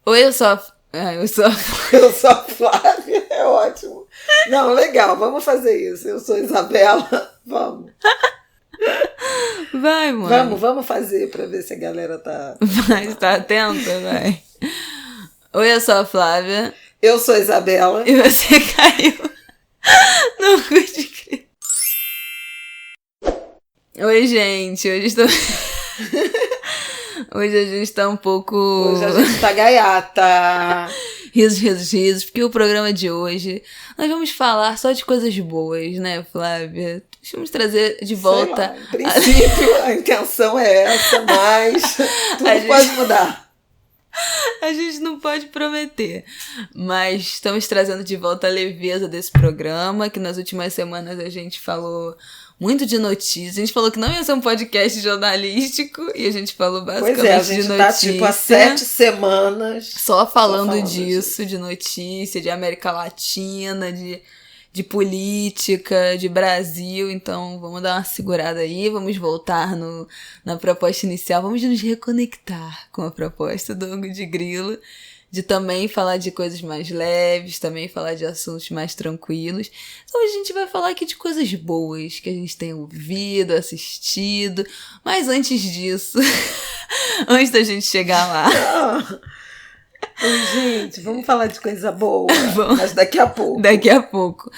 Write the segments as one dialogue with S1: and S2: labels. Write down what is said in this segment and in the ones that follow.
S1: Oi, eu sou a... eu sou a...
S2: Eu sou a Flávia, é ótimo. Não, legal, vamos fazer isso. Eu sou a Isabela, vamos.
S1: Vai, mano.
S2: Vamos fazer pra ver se a galera tá...
S1: Vai, tá atenta, vai. Oi, eu sou a Flávia.
S2: Eu sou a Isabela.
S1: E você caiu no cu de Cristo. Oi, gente, hoje a gente tá um pouco...
S2: Hoje a gente tá gaiata.
S1: Risos, porque o programa de hoje nós vamos falar só de coisas boas, né, Flávia? Vamos trazer de volta...
S2: Sei lá, em princípio, a intenção é essa, mas tudo pode mudar.
S1: A gente não pode prometer, mas estamos trazendo de volta a leveza desse programa, que nas últimas semanas a gente falou muito de notícias. A gente falou que não ia ser um podcast jornalístico e a gente falou basicamente de notícia.
S2: Pois é, a gente tá tipo há 7 semanas
S1: só falando disso, de notícia, de América Latina, de política, de Brasil. Então vamos dar uma segurada aí, vamos voltar na proposta inicial, vamos nos reconectar com a proposta do Ango de Grilo, de também falar de coisas mais leves, também falar de assuntos mais tranquilos. Então a gente vai falar aqui de coisas boas que a gente tem ouvido, assistido, mas antes disso, antes da gente chegar lá...
S2: Oi, gente, vamos falar de coisa boa, mas daqui a pouco.
S1: Daqui a pouco.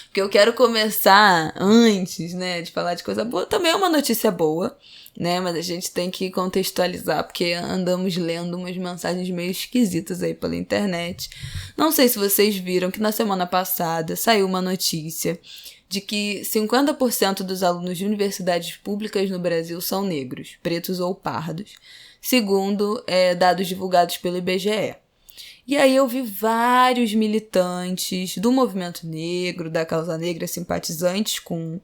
S1: Porque eu quero começar antes, né, de falar de coisa boa. Também é uma notícia boa, né, mas a gente tem que contextualizar, porque andamos lendo umas mensagens meio esquisitas aí pela internet. Não sei se vocês viram que na semana passada saiu uma notícia de que 50% dos alunos de universidades públicas no Brasil são negros, pretos ou pardos, segundo dados divulgados pelo IBGE. E aí eu vi vários militantes do movimento negro, da causa negra, simpatizantes com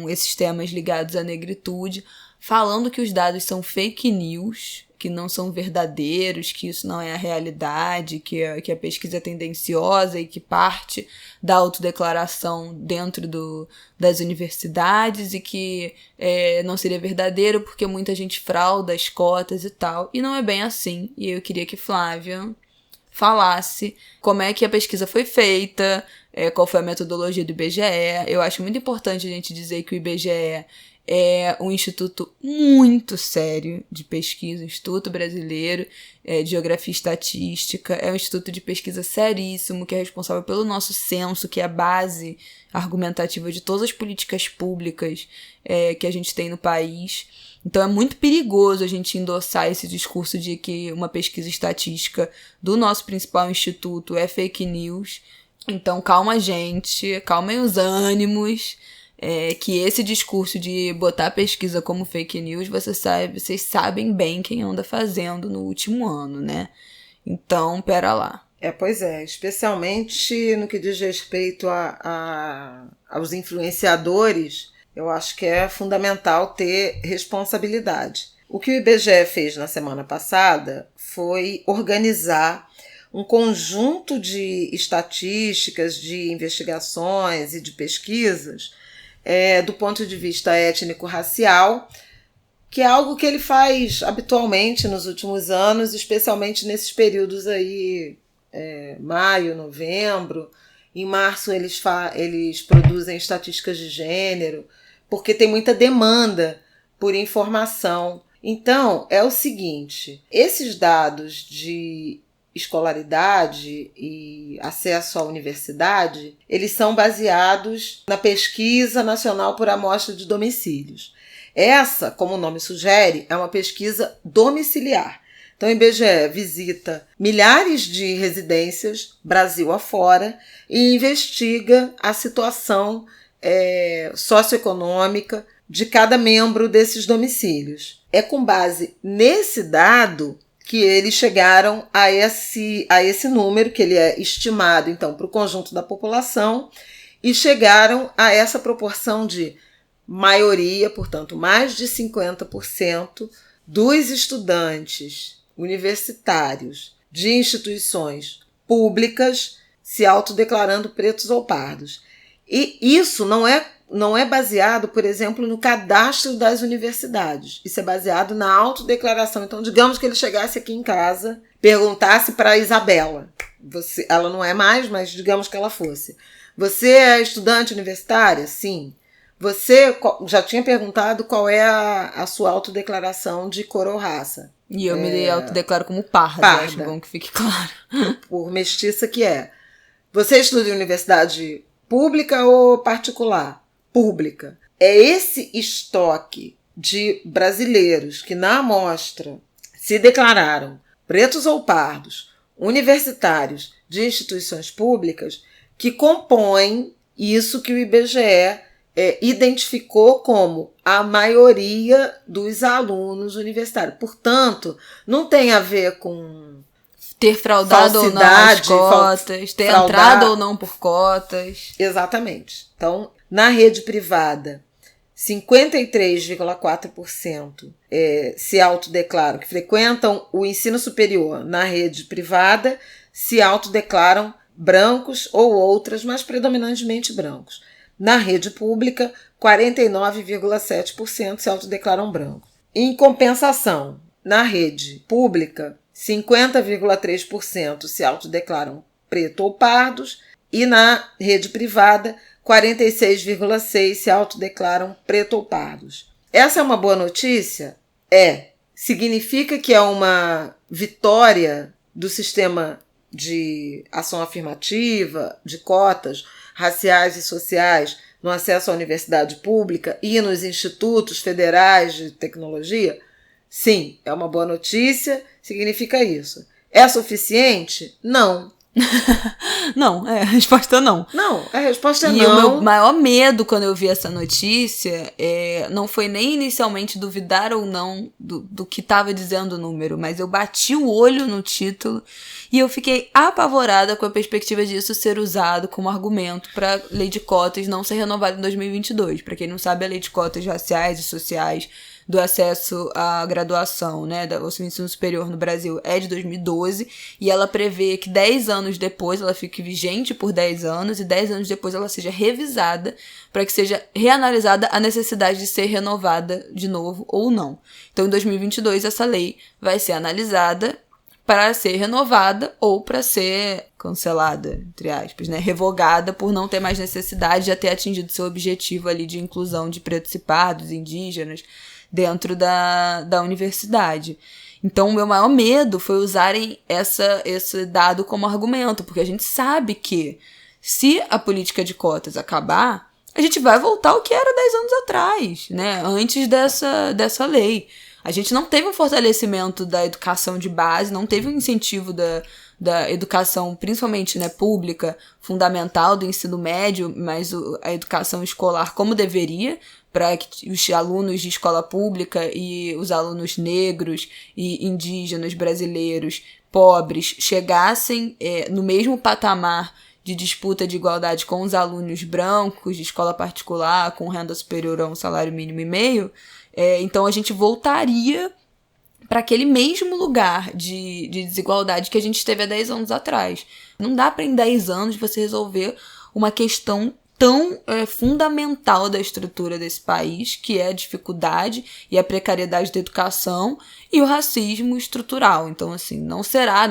S1: esses temas ligados à negritude, falando que os dados são fake news, que não são verdadeiros, que isso não é a realidade, que a pesquisa é tendenciosa e que parte da autodeclaração dentro das universidades e que não seria verdadeiro porque muita gente frauda as cotas e tal. E não é bem assim. E eu queria que Flávia falasse como é que a pesquisa foi feita, qual foi a metodologia do IBGE. Eu acho muito importante a gente dizer que o IBGE é um instituto muito sério de pesquisa, um Instituto Brasileiro de Geografia e Estatística, é um instituto de pesquisa seríssimo, que é responsável pelo nosso censo, que é a base argumentativa de todas as políticas públicas que a gente tem no país. Então é muito perigoso a gente endossar esse discurso de que uma pesquisa estatística do nosso principal instituto é fake news. Então calma, gente, calmem os ânimos, que esse discurso de botar a pesquisa como fake news, vocês sabem bem quem anda fazendo no último ano, né? Então, pera lá.
S2: Pois é, especialmente no que diz respeito aos influenciadores, eu acho que é fundamental ter responsabilidade. O que o IBGE fez na semana passada foi organizar um conjunto de estatísticas, de investigações e de pesquisas do ponto de vista étnico-racial, que é algo que ele faz habitualmente nos últimos anos, especialmente nesses períodos aí, maio, novembro. Em março eles produzem estatísticas de gênero, porque tem muita demanda por informação. Então, é o seguinte, esses dados de escolaridade e acesso à universidade, eles são baseados na Pesquisa Nacional por Amostra de Domicílios. Essa, como o nome sugere, é uma pesquisa domiciliar. Então, o IBGE visita milhares de residências, Brasil afora, e investiga a situação socioeconômica de cada membro desses domicílios. É com base nesse dado que eles chegaram a esse número, que ele é estimado, então, para o conjunto da população, e chegaram a essa proporção de maioria, portanto, mais de 50% dos estudantes universitários de instituições públicas se autodeclarando pretos ou pardos. E isso não é não é baseado, por exemplo, no cadastro das universidades. Isso é baseado na autodeclaração. Então, digamos que ele chegasse aqui em casa, perguntasse para a Isabela. Ela não é mais, mas digamos que ela fosse. Você é estudante universitária? Sim. Você já tinha perguntado qual é a sua autodeclaração de cor ou raça.
S1: E eu me autodeclaro como parda. Acho bom que fique claro.
S2: Por mestiça que é. Você estuda em universidade pública ou particular? Pública. É esse estoque de brasileiros que na amostra se declararam pretos ou pardos, universitários de instituições públicas, que compõem isso que o IBGE identificou como a maioria dos alunos universitários. Portanto, não tem a ver com
S1: ter fraudado ou não as cotas, ter entrado ou não por cotas.
S2: Exatamente. Então, na rede privada, 53,4% se autodeclaram, que frequentam o ensino superior na rede privada, se autodeclaram brancos ou outras, mas predominantemente brancos. Na rede pública, 49,7% se autodeclaram brancos. Em compensação, na rede pública, 50,3% se autodeclaram preto ou pardos e na rede privada, 46,6% se autodeclaram preto ou pardos. Essa é uma boa notícia? Significa que é uma vitória do sistema de ação afirmativa, de cotas raciais e sociais no acesso à universidade pública e nos institutos federais de tecnologia? Sim, é uma boa notícia, significa isso. É suficiente? Não.
S1: Não, a resposta não.
S2: Não, a resposta é não.
S1: E o meu maior medo quando eu vi essa notícia não foi nem inicialmente duvidar ou não do que estava dizendo o número, mas eu bati o olho no título e eu fiquei apavorada com a perspectiva disso ser usado como argumento para a lei de cotas não ser renovada em 2022. Para quem não sabe, a lei de cotas raciais e sociais do acesso à graduação, né, do ensino superior no Brasil é de 2012 e ela prevê que 10 anos depois ela fique vigente por 10 anos e 10 anos depois ela seja revisada para que seja reanalisada a necessidade de ser renovada de novo ou não. Então, em 2022, essa lei vai ser analisada para ser renovada ou para ser cancelada, entre aspas, né, revogada por não ter mais necessidade de já ter atingido seu objetivo ali de inclusão de pretos e pardos, indígenas, dentro da universidade. Então, o meu maior medo foi usarem esse dado como argumento, porque a gente sabe que se a política de cotas acabar, a gente vai voltar ao que era 10 anos atrás, né? Antes dessa lei. A gente não teve um fortalecimento da educação de base, não teve um incentivo da educação, principalmente, né, pública, fundamental, do ensino médio, mas a educação escolar como deveria, para que os alunos de escola pública e os alunos negros e indígenas brasileiros pobres chegassem no mesmo patamar de disputa de igualdade com os alunos brancos de escola particular com renda superior a um salário mínimo e meio. Então a gente voltaria para aquele mesmo lugar de desigualdade que a gente teve há 10 anos atrás. Não dá para em 10 anos você resolver uma questão tão fundamental da estrutura desse país, que é a dificuldade e a precariedade da educação e o racismo estrutural. Então, assim, não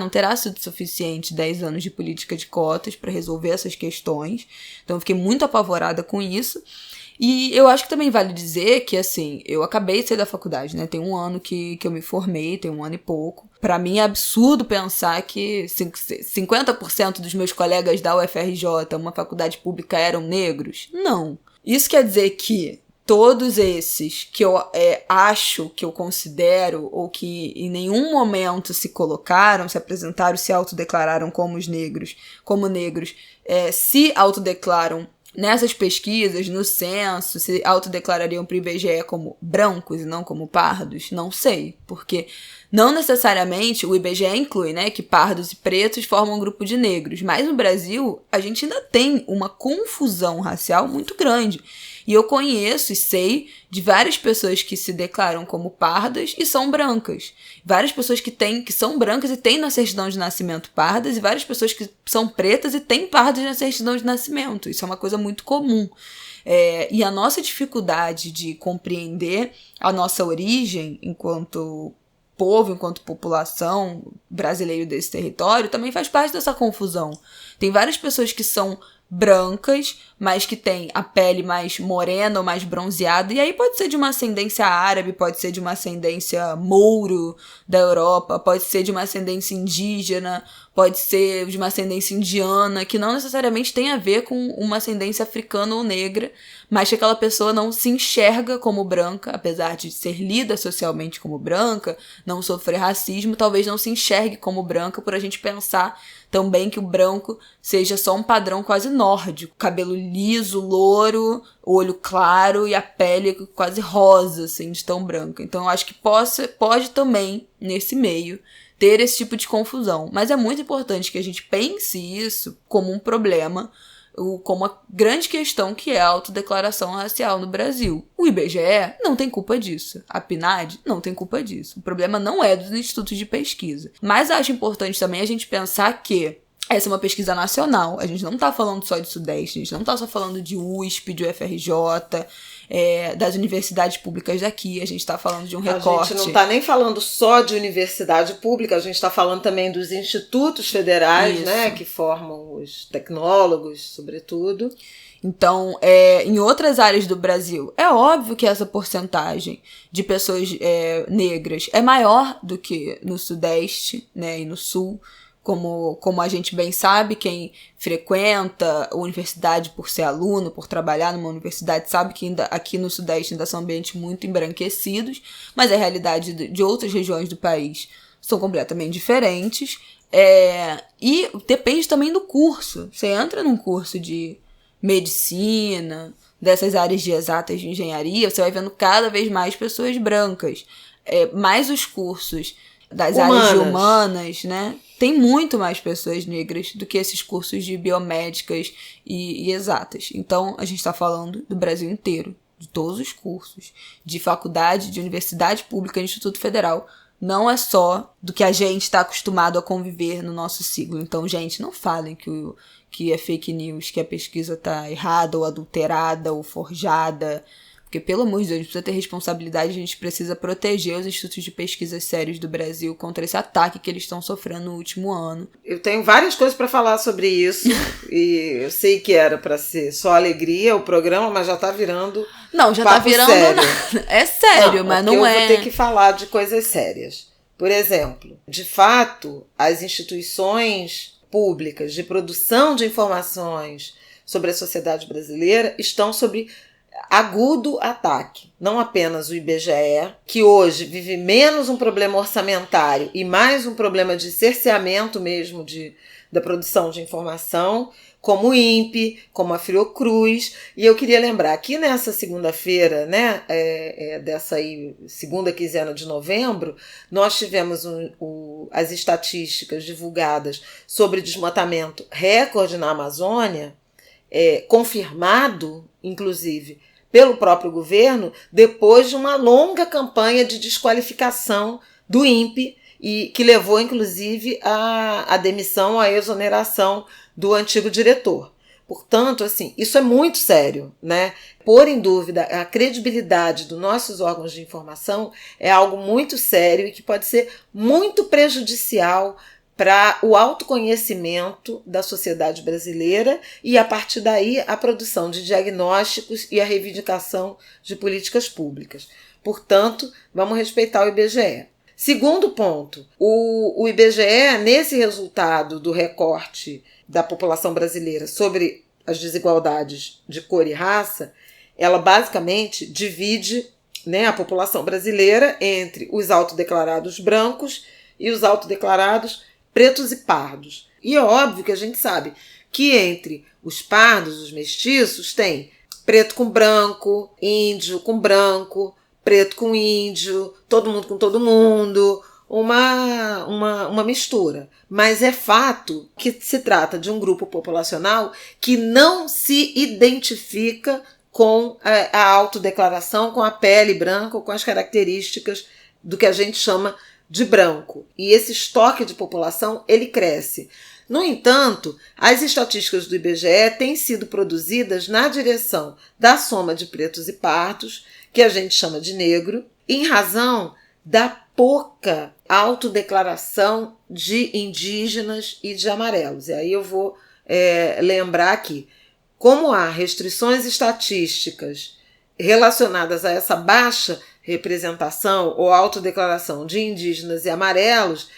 S1: terá sido suficiente 10 anos de política de cotas para resolver essas questões. Então, eu fiquei muito apavorada com isso. E eu acho que também vale dizer que, assim, eu acabei de sair da faculdade, né? Tem um ano que eu me formei, tem um ano e pouco. Pra mim é absurdo pensar que 50% dos meus colegas da UFRJ, uma faculdade pública, eram negros. Não. Isso quer dizer que todos esses que eu acho, que eu considero, ou que em nenhum momento se colocaram, se apresentaram, se autodeclararam como negros, se autodeclaram nessas pesquisas, no censo, se autodeclarariam para o IBGE como brancos e não como pardos? Não sei, porque não necessariamente o IBGE inclui, né, que pardos e pretos formam um grupo de negros, mas no Brasil a gente ainda tem uma confusão racial muito grande. E eu conheço e sei de várias pessoas que se declaram como pardas e são brancas. Várias pessoas que são brancas e têm na certidão de nascimento pardas, e várias pessoas que são pretas e têm pardas na certidão de nascimento. Isso é uma coisa muito comum. E a nossa dificuldade de compreender a nossa origem enquanto povo, enquanto população brasileira desse território, também faz parte dessa confusão. Tem várias pessoas que são brancas, mas que têm a pele mais morena ou mais bronzeada, e aí pode ser de uma ascendência árabe, pode ser de uma ascendência mouro da Europa, pode ser de uma ascendência indígena, pode ser de uma ascendência indiana, que não necessariamente tem a ver com uma ascendência africana ou negra, mas que aquela pessoa não se enxerga como branca, apesar de ser lida socialmente como branca, não sofrer racismo, talvez não se enxergue como branca por a gente pensar também que o branco seja só um padrão quase nórdico, cabelo liso, louro, olho claro e a pele quase rosa, assim, de tão branca. Então eu acho que pode também, nesse meio, ter esse tipo de confusão. Mas é muito importante que a gente pense isso como um problema, como uma grande questão que é a autodeclaração racial no Brasil. O IBGE não tem culpa disso. A PNAD não tem culpa disso. O problema não é dos institutos de pesquisa. Mas acho importante também a gente pensar que essa é uma pesquisa nacional. A gente não tá falando só de Sudeste, a gente não tá só falando de USP, de UFRJ, das universidades públicas daqui, a gente tá falando de um recorte.
S2: A gente não tá nem falando só de universidade pública, a gente tá falando também dos institutos federais, né, que formam os tecnólogos, sobretudo.
S1: Então, em outras áreas do Brasil, é óbvio que essa porcentagem de pessoas negras é maior do que no Sudeste, né, e no Sul. Como a gente bem sabe, quem frequenta a universidade por ser aluno, por trabalhar numa universidade, sabe que ainda aqui no Sudeste ainda são ambientes muito embranquecidos, mas a realidade de outras regiões do país são completamente diferentes. E depende também do curso. Você entra num curso de medicina, dessas áreas de exatas de engenharia, você vai vendo cada vez mais pessoas brancas. Mais os cursos das áreas de humanas, né? Tem muito mais pessoas negras do que esses cursos de biomédicas e exatas. Então, a gente está falando do Brasil inteiro, de todos os cursos, de faculdade, de universidade pública, Instituto Federal. Não é só do que a gente está acostumado a conviver no nosso siglo. Então, gente, não falem que é fake news, que a pesquisa está errada ou adulterada ou forjada. Porque, pelo amor de Deus, a gente precisa ter responsabilidade, a gente precisa proteger os institutos de pesquisa sérios do Brasil contra esse ataque que eles estão sofrendo no último ano.
S2: Eu tenho várias coisas para falar sobre isso, e eu sei que era para ser só alegria o programa, mas já tá virando
S1: Não, já tá virando
S2: sério.
S1: É sério, mas não é.
S2: Eu vou ter que falar de coisas sérias. Por exemplo, de fato, as instituições públicas de produção de informações sobre a sociedade brasileira estão sob agudo ataque. Não apenas o IBGE, que hoje vive menos um problema orçamentário e mais um problema de cerceamento mesmo da produção de informação, como o INPE, como a Fiocruz. E eu queria lembrar que nessa segunda-feira, né, dessa aí, segunda quinzena de novembro, nós tivemos as estatísticas divulgadas sobre desmatamento recorde na Amazônia, confirmado, inclusive, pelo próprio governo, depois de uma longa campanha de desqualificação do INPE, e que levou, inclusive, à demissão, à exoneração do antigo diretor. Portanto, assim, isso é muito sério, né? Pôr em dúvida a credibilidade dos nossos órgãos de informação é algo muito sério e que pode ser muito prejudicial para o autoconhecimento da sociedade brasileira e, a partir daí, a produção de diagnósticos e a reivindicação de políticas públicas. Portanto, vamos respeitar o IBGE. Segundo ponto, o IBGE, nesse resultado do recorte da população brasileira sobre as desigualdades de cor e raça, ela basicamente divide, né, a população brasileira entre os autodeclarados brancos e os autodeclarados pretos e pardos. E é óbvio que a gente sabe que entre os pardos, os mestiços, tem preto com branco, índio com branco, preto com índio, todo mundo com todo mundo, uma mistura. Mas é fato que se trata de um grupo populacional que não se identifica com a autodeclaração, com a pele branca ou com as características do que a gente chama de branco. E esse estoque de população, ele cresce. No entanto, as estatísticas do IBGE têm sido produzidas na direção da soma de pretos e pardos, que a gente chama de negro, em razão da pouca autodeclaração de indígenas e de amarelos. E aí eu vou lembrar aqui, como há restrições estatísticas relacionadas a essa baixa representação ou autodeclaração de indígenas e amarelos,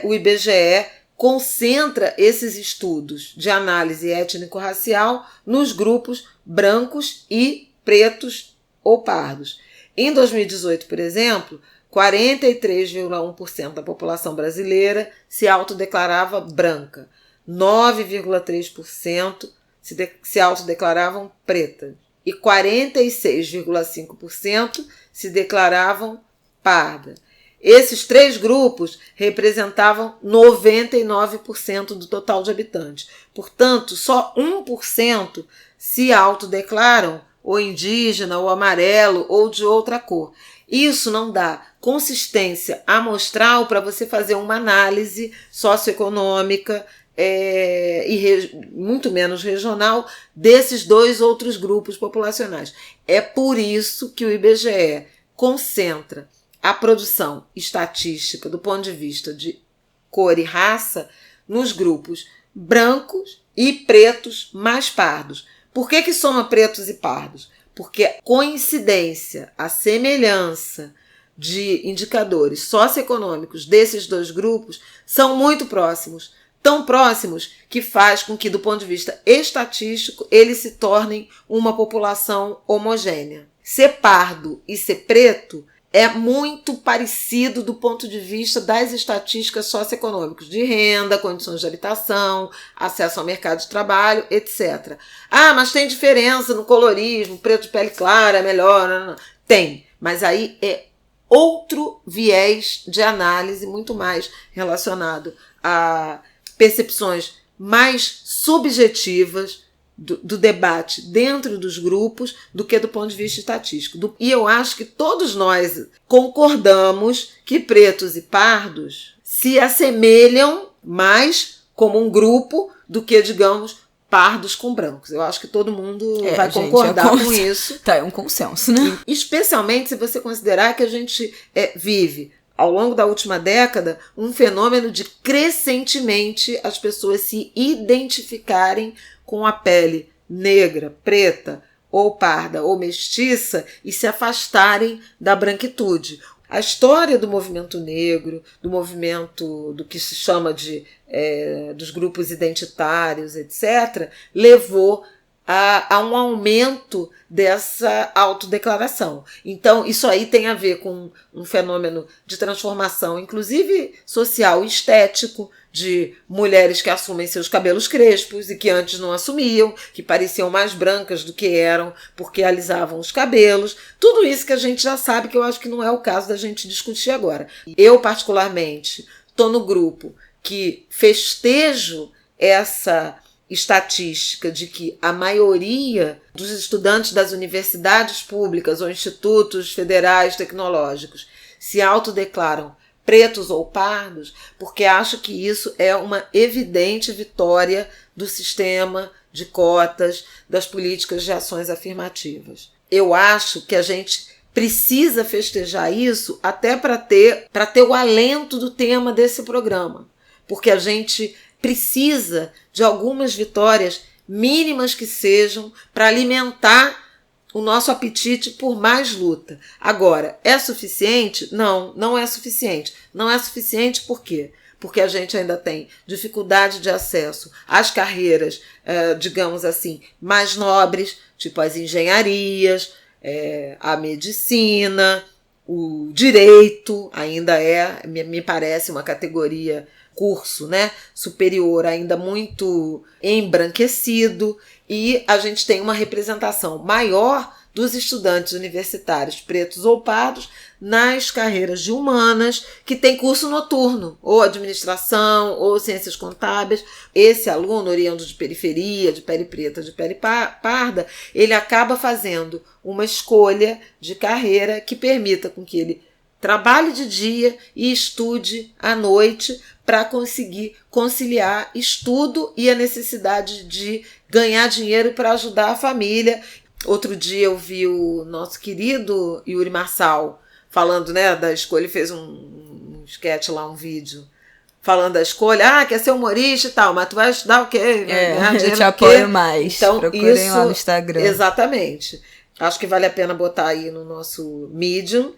S2: o IBGE concentra esses estudos de análise étnico-racial nos grupos brancos e pretos ou pardos. Em 2018, por exemplo, 43,1% da população brasileira se autodeclarava branca, 9,3% se autodeclaravam preta e 46,5% se declaravam parda. Esses três grupos representavam 99% do total de habitantes. Portanto, só 1% se autodeclaram ou indígena, ou amarelo, ou de outra cor. Isso não dá consistência amostral para você fazer uma análise socioeconômica e muito menos regional desses dois outros grupos populacionais. É por isso que o IBGE concentra a produção estatística do ponto de vista de cor e raça nos grupos brancos e pretos mais pardos. Por que soma pretos e pardos? Porque a coincidência, a semelhança de indicadores socioeconômicos desses dois grupos são muito próximos, tão próximos que faz com que, do ponto de vista estatístico, eles se tornem uma população homogênea. Ser pardo e ser preto é muito parecido do ponto de vista das estatísticas socioeconômicas, de renda, condições de habitação, acesso ao mercado de trabalho, etc. Ah, mas tem diferença no colorismo, preto de pele clara é melhor. Não. Tem, mas aí é outro viés de análise muito mais relacionado a percepções mais subjetivas do debate dentro dos grupos do que do ponto de vista estatístico. E eu acho que todos nós concordamos que pretos e pardos se assemelham mais como um grupo do que, digamos, pardos com brancos. Eu acho que todo mundo vai concordar com isso.
S1: Tá, é um consenso, né?
S2: Especialmente se você considerar que a gente vive, ao longo da última década, um fenômeno de crescentemente as pessoas se identificarem com a pele negra, preta, ou parda, ou mestiça, e se afastarem da branquitude. A história do movimento negro, do movimento do que se chama dos grupos identitários, etc., levou a um aumento dessa autodeclaração. Então, isso aí tem a ver com um fenômeno de transformação, inclusive social e estético, de mulheres que assumem seus cabelos crespos e que antes não assumiam, que pareciam mais brancas do que eram porque alisavam os cabelos. Tudo isso que a gente já sabe, que eu acho que não é o caso da gente discutir agora. Eu, particularmente, estou no grupo que festejo essa estatística de que a maioria dos estudantes das universidades públicas ou institutos federais tecnológicos se autodeclaram pretos ou pardos, porque acho que isso é uma evidente vitória do sistema de cotas, das políticas de ações afirmativas. Eu acho que a gente precisa festejar isso até para ter o alento do tema desse programa, porque a gente precisa de algumas vitórias, mínimas que sejam, para alimentar o nosso apetite por mais luta. Agora, é suficiente? Não, não é suficiente. Não é suficiente por quê? Porque a gente ainda tem dificuldade de acesso às carreiras, digamos assim, mais nobres, tipo as engenharias, a medicina, o direito ainda me parece uma categoria curso, né, superior ainda muito embranquecido, e a gente tem uma representação maior dos estudantes universitários pretos ou pardos nas carreiras de humanas que tem curso noturno, ou administração, ou ciências contábeis. Esse aluno oriundo de periferia, de pele preta, de pele parda, ele acaba fazendo uma escolha de carreira que permita com que ele trabalhe de dia e estude à noite para conseguir conciliar estudo e a necessidade de ganhar dinheiro para ajudar a família. Outro dia eu vi o nosso querido Yuri Marçal falando, né, da escolha. Ele fez um sketch lá, um vídeo, falando da escolha. Quer ser humorista e tal, mas tu vai estudar o quê?
S1: Eu te apoio mais.
S2: Então,
S1: procurem lá no Instagram.
S2: Exatamente. Acho que vale a pena botar aí no nosso Medium,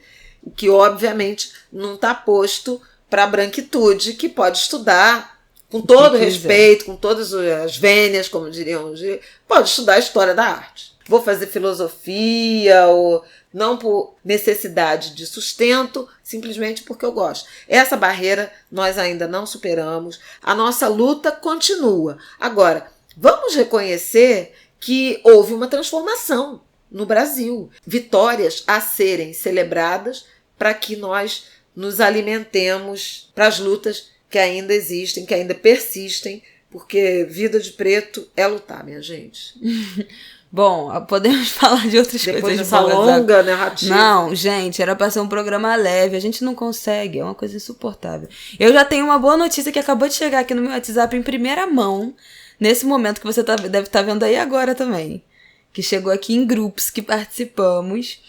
S2: que obviamente não está posto para a branquitude, que pode estudar com todo respeito, com todas as vênias, como diriam, pode estudar a história da arte. Vou fazer filosofia, ou não por necessidade de sustento, simplesmente porque eu gosto. Essa barreira nós ainda não superamos, a nossa luta continua. Agora, vamos reconhecer que houve uma transformação no Brasil, vitórias a serem celebradas para que nós nos alimentemos para as lutas que ainda existem, que ainda persistem, porque vida de preto é lutar, minha gente.
S1: Bom, podemos falar de outras coisas.
S2: Depois dessa longa narrativa.
S1: Não, gente, era pra ser um programa leve. A gente não consegue, é uma coisa insuportável. Eu já tenho uma boa notícia que acabou de chegar aqui no meu WhatsApp em primeira mão, nesse momento que você deve estar vendo aí agora também. Que chegou aqui em grupos que participamos.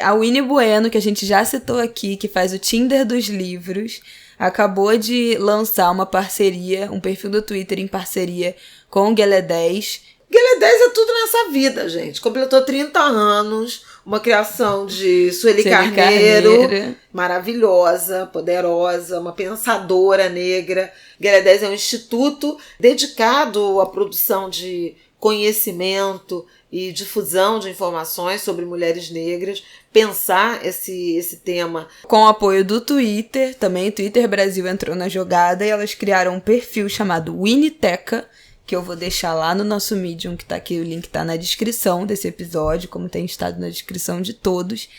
S1: A Winnie Bueno, que a gente já citou aqui, que faz o Tinder dos livros, acabou de lançar uma parceria, um perfil do Twitter em parceria com o Guelé 10.
S2: Guelé 10 é tudo nessa vida, gente. Completou 30 anos, uma criação de Sueli Carneiro, maravilhosa, poderosa, uma pensadora negra. Guelé 10 é um instituto dedicado à produção de conhecimento e difusão de informações sobre mulheres negras, pensar esse tema. Com o apoio do Twitter, também o Twitter Brasil entrou na jogada e elas criaram um perfil chamado Winiteca, que eu vou deixar lá no nosso Medium, que tá aqui, o link tá na descrição desse episódio, como tem estado na descrição de todos.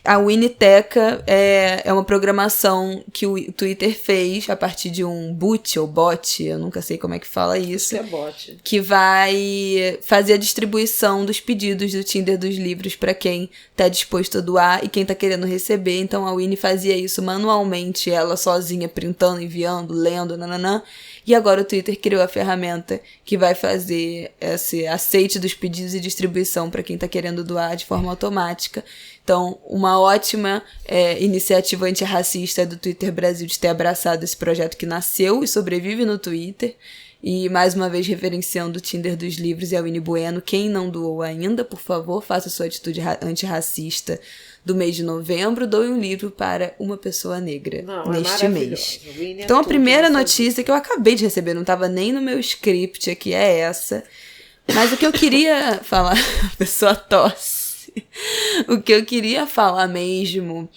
S2: A Winiteca é uma programação que o Twitter fez a partir de um bot ou bot, eu nunca sei como é que fala isso. É bot. Que vai fazer a distribuição dos pedidos do Tinder dos livros para quem tá disposto a doar e quem tá querendo receber. Então a Winnie fazia isso manualmente, ela sozinha, printando, enviando, lendo, nananã. E agora o Twitter criou a ferramenta que vai fazer esse aceite dos pedidos e distribuição para quem tá querendo doar de forma automática. Então, uma ótima iniciativa antirracista do Twitter Brasil de ter abraçado esse projeto que nasceu e sobrevive no Twitter. E, mais uma vez, referenciando o Tinder dos livros e a Winnie Bueno. Quem não doou ainda, por favor, faça sua atitude antirracista do mês de novembro. Doe um livro para uma pessoa negra neste mês. Então, a primeira notícia que eu acabei de receber, não estava nem no meu script aqui, é essa. Mas o que eu queria falar... A pessoa tosse. O que eu queria falar mesmo,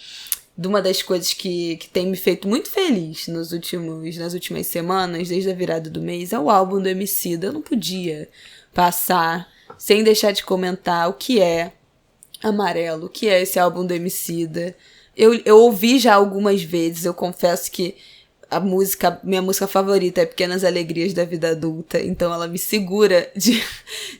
S2: de uma das coisas que tem me feito muito feliz nas últimas semanas, desde a virada do mês, é o álbum do Emicida. Eu não podia passar sem deixar de comentar o que é Amarelo, o que é esse álbum do Emicida. Eu ouvi já algumas vezes, eu confesso que minha música favorita é Pequenas Alegrias da Vida Adulta, então ela me segura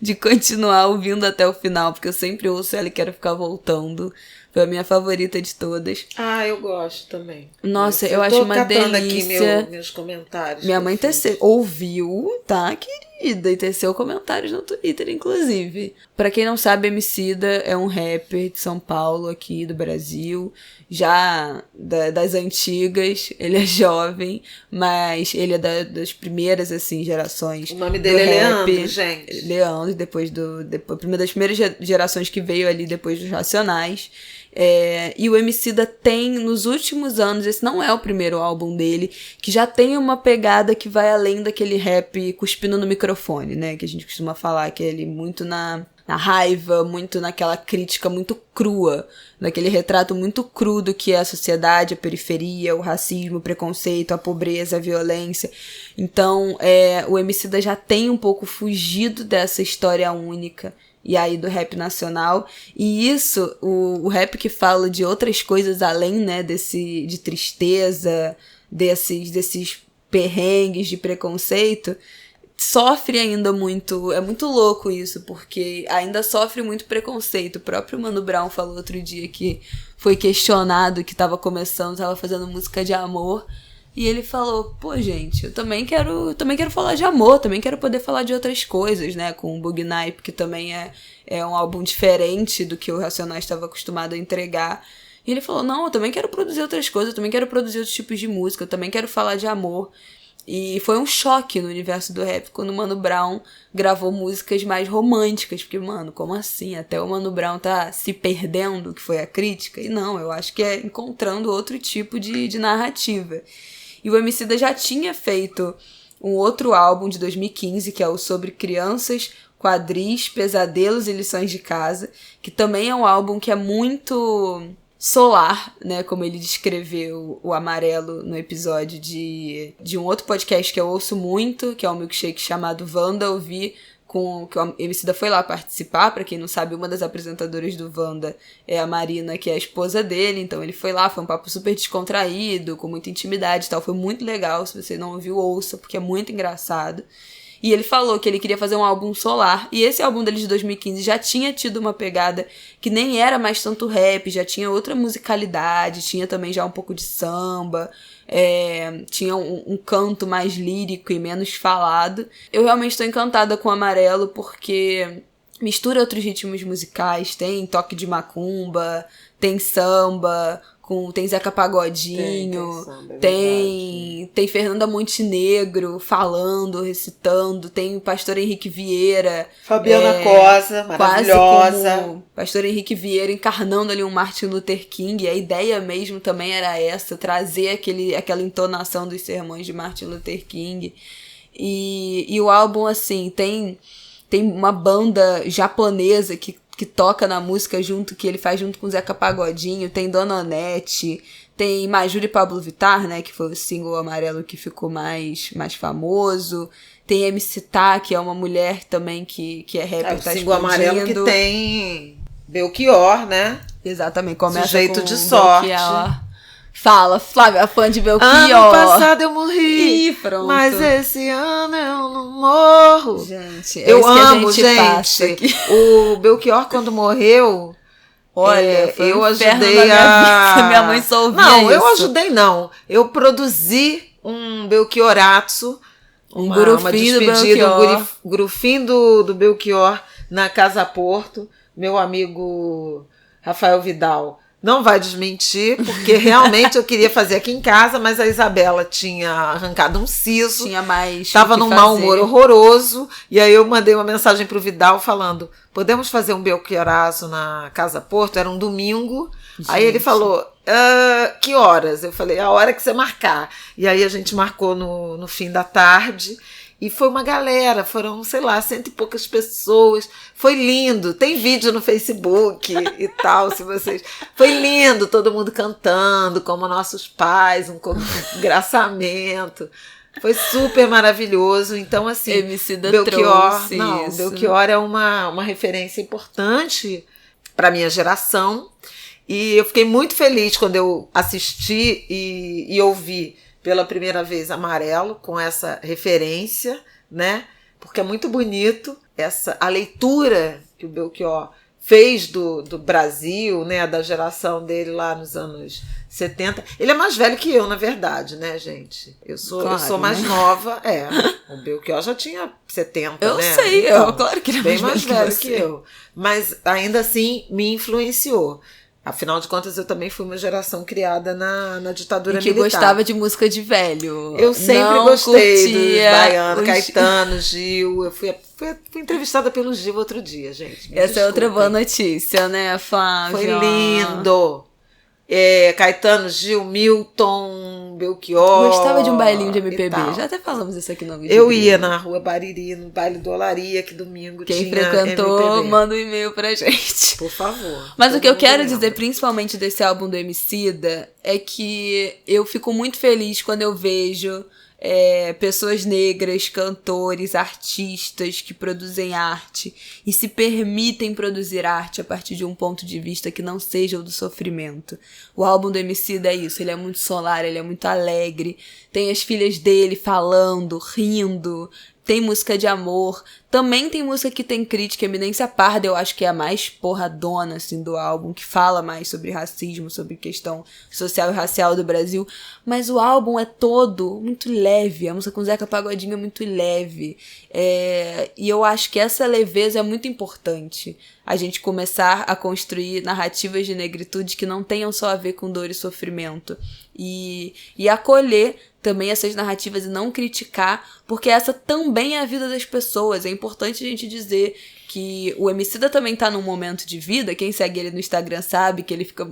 S2: de continuar ouvindo até o final, porque eu sempre ouço ela e quero ficar voltando. Foi a minha favorita de todas. Eu gosto também. Nossa, eu acho uma delícia. Aqui meus comentários. Minha mãe ouviu, tá, querida? E teceu comentários no Twitter, inclusive. Pra quem não sabe, Emicida é um rapper de São Paulo, aqui do Brasil. Já das antigas, ele é jovem, mas ele é das primeiras, assim, gerações. O nome dele é Leandro, gente. Leandro, depois das primeiras gerações que veio ali depois dos Racionais. E o Emicida tem, nos últimos anos, esse não é o primeiro álbum dele, que já tem uma pegada que vai além daquele rap cuspindo no microfone, né? Que a gente costuma falar, que é ele muito na raiva, muito naquela crítica muito crua, naquele retrato muito cru do que é a sociedade, a periferia, o racismo, o preconceito, a pobreza, a violência. Então, o Emicida já tem um pouco fugido dessa história única, e aí do rap nacional, e isso, o rap que fala de outras coisas além, né, de tristeza, desses perrengues de preconceito,
S1: sofre ainda muito, é muito louco isso, porque ainda sofre muito preconceito. O próprio Mano Brown falou outro dia que foi questionado, que tava fazendo música de amor, e ele falou, pô, gente, eu também quero falar de amor, também quero poder falar de outras coisas, né, com o Bug Night, que também é um álbum diferente do que o Racionais estava acostumado a entregar. E ele falou, não, eu também quero produzir outras coisas, eu também quero produzir outros tipos de música, eu também quero falar de amor. E foi um choque no universo do rap quando o Mano Brown gravou músicas mais românticas. Porque, mano, como assim? Até o Mano Brown tá se perdendo, que foi a crítica? E não, eu acho que é encontrando outro tipo de narrativa. E o Emicida já tinha feito um outro álbum de 2015, que é o Sobre Crianças, Quadris, Pesadelos e Lições de Casa, que também é um álbum que é muito solar, né, como ele descreveu o Amarelo no episódio de um outro podcast que eu ouço muito, que é um milkshake chamado Wanda, ouvi que o Emicida foi lá participar. Pra quem não sabe, uma das apresentadoras do Wanda é a Marina, que é a esposa dele, então ele foi lá, foi um papo super descontraído, com muita intimidade e tal, foi muito legal. Se você não ouviu, ouça, porque é muito engraçado. E ele falou que ele queria fazer um álbum solar. E esse álbum dele de 2015 já tinha tido uma pegada que nem era mais tanto rap, já tinha outra musicalidade, tinha também já um pouco de samba, tinha um canto mais lírico e menos falado. Eu realmente estou encantada com o Amarelo porque mistura outros ritmos musicais, tem toque de macumba, tem samba, tem Zeca Pagodinho, tem Fernanda Montenegro falando, recitando, tem o Pastor Henrique Vieira,
S2: Fabiana Cosa, maravilhosa,
S1: quase como Pastor Henrique Vieira encarnando ali um Martin Luther King. A ideia mesmo também era essa, trazer aquela entonação dos sermões de Martin Luther King. E o álbum, assim, tem uma banda japonesa que toca na música que ele faz junto com o Zeca Pagodinho, tem Dona Onete, tem Majur e Pablo Vittar, né, que foi o single Amarelo que ficou mais famoso, tem MC Tá, que é uma mulher também que é rapper, tá
S2: explodindo. O single Amarelo que tem Belchior, né?
S1: Exatamente, começa
S2: Sujeito
S1: com
S2: de sorte.
S1: Belchior. Fala, Flávia, a fã de Belchior.
S2: Ano passado eu morri,
S1: pronto.
S2: Mas esse ano eu não morro.
S1: Gente,
S2: eu amo, gente. O Belchior, quando morreu,
S1: olha,
S2: eu ajudei
S1: minha mãe só ouvia
S2: não,
S1: isso.
S2: Eu ajudei não. Eu produzi um Belchioraço, uma despedida, um grufinho do Belchior na Casa Porto. Meu amigo Rafael Vidal não vai desmentir, porque realmente eu queria fazer aqui em casa, mas a Isabela tinha arrancado um siso.
S1: Tinha mais.
S2: Estava num mau humor horroroso. E aí eu mandei uma mensagem pro Vidal falando: podemos fazer um Belchioraço na Casa Porto? Era um domingo. Gente. Aí ele falou: que horas? Eu falei: a hora que você marcar. E aí a gente marcou no fim da tarde. E foi uma galera, foram, sei lá, 100 e poucas pessoas. Foi lindo. Tem vídeo no Facebook e tal, se vocês... Foi lindo, todo mundo cantando, como nossos pais, um engraçamento. Foi super maravilhoso. Então, assim,
S1: Emicida
S2: Belchior, Belchior é uma referência importante para minha geração. E eu fiquei muito feliz quando eu assisti e ouvi pela primeira vez Amarelo, com essa referência, né? Porque é muito bonito a leitura que o Belchior fez do Brasil, né? Da geração dele lá nos anos 70. Ele é mais velho que eu, na verdade, né, gente? Eu sou mais nova. O Belchior já tinha 70,
S1: eu
S2: né?
S1: Sei,
S2: então,
S1: claro que ele é
S2: bem mais velho
S1: que
S2: eu. Mas ainda assim me influenciou. Afinal de contas, eu também fui uma geração criada na ditadura militar.
S1: Que gostava de música de velho.
S2: Eu sempre gostei dos baianos, Caetano, Gil. Eu fui entrevistada pelo Gil outro dia, gente.
S1: Essa é outra boa notícia, né, Flávia?
S2: Foi lindo. Caetano, Gil, Milton, Belchior.
S1: Gostava de um bailinho de MPB. Já até falamos isso aqui no vídeo.
S2: Eu ia na Rua Bariri, no baile do Olaria, que domingo
S1: Quem
S2: tinha
S1: frequentou,
S2: MPB.
S1: manda um e-mail pra gente.
S2: Por favor.
S1: Mas o que eu quero dizer, principalmente desse álbum do Emicida, é que eu fico muito feliz quando eu vejo pessoas negras, cantores, artistas que produzem arte e se permitem produzir arte a partir de um ponto de vista que não seja o do sofrimento. O álbum do Emicida é isso, ele é muito solar, ele é muito alegre, tem as filhas dele falando, rindo, tem música de amor, também tem música que tem crítica. Eminência Parda eu acho que é a mais porradona, assim, do álbum, que fala mais sobre racismo, sobre questão social e racial do Brasil, mas o álbum é todo muito leve, a música com Zeca Pagodinho é muito leve, e eu acho que essa leveza é muito importante, a gente começar a construir narrativas de negritude que não tenham só a ver com dor e sofrimento, e acolher também essas narrativas e não criticar, porque essa também é a vida das pessoas. É importante a gente dizer que o Emicida também tá num momento de vida, quem segue ele no Instagram sabe que ele fica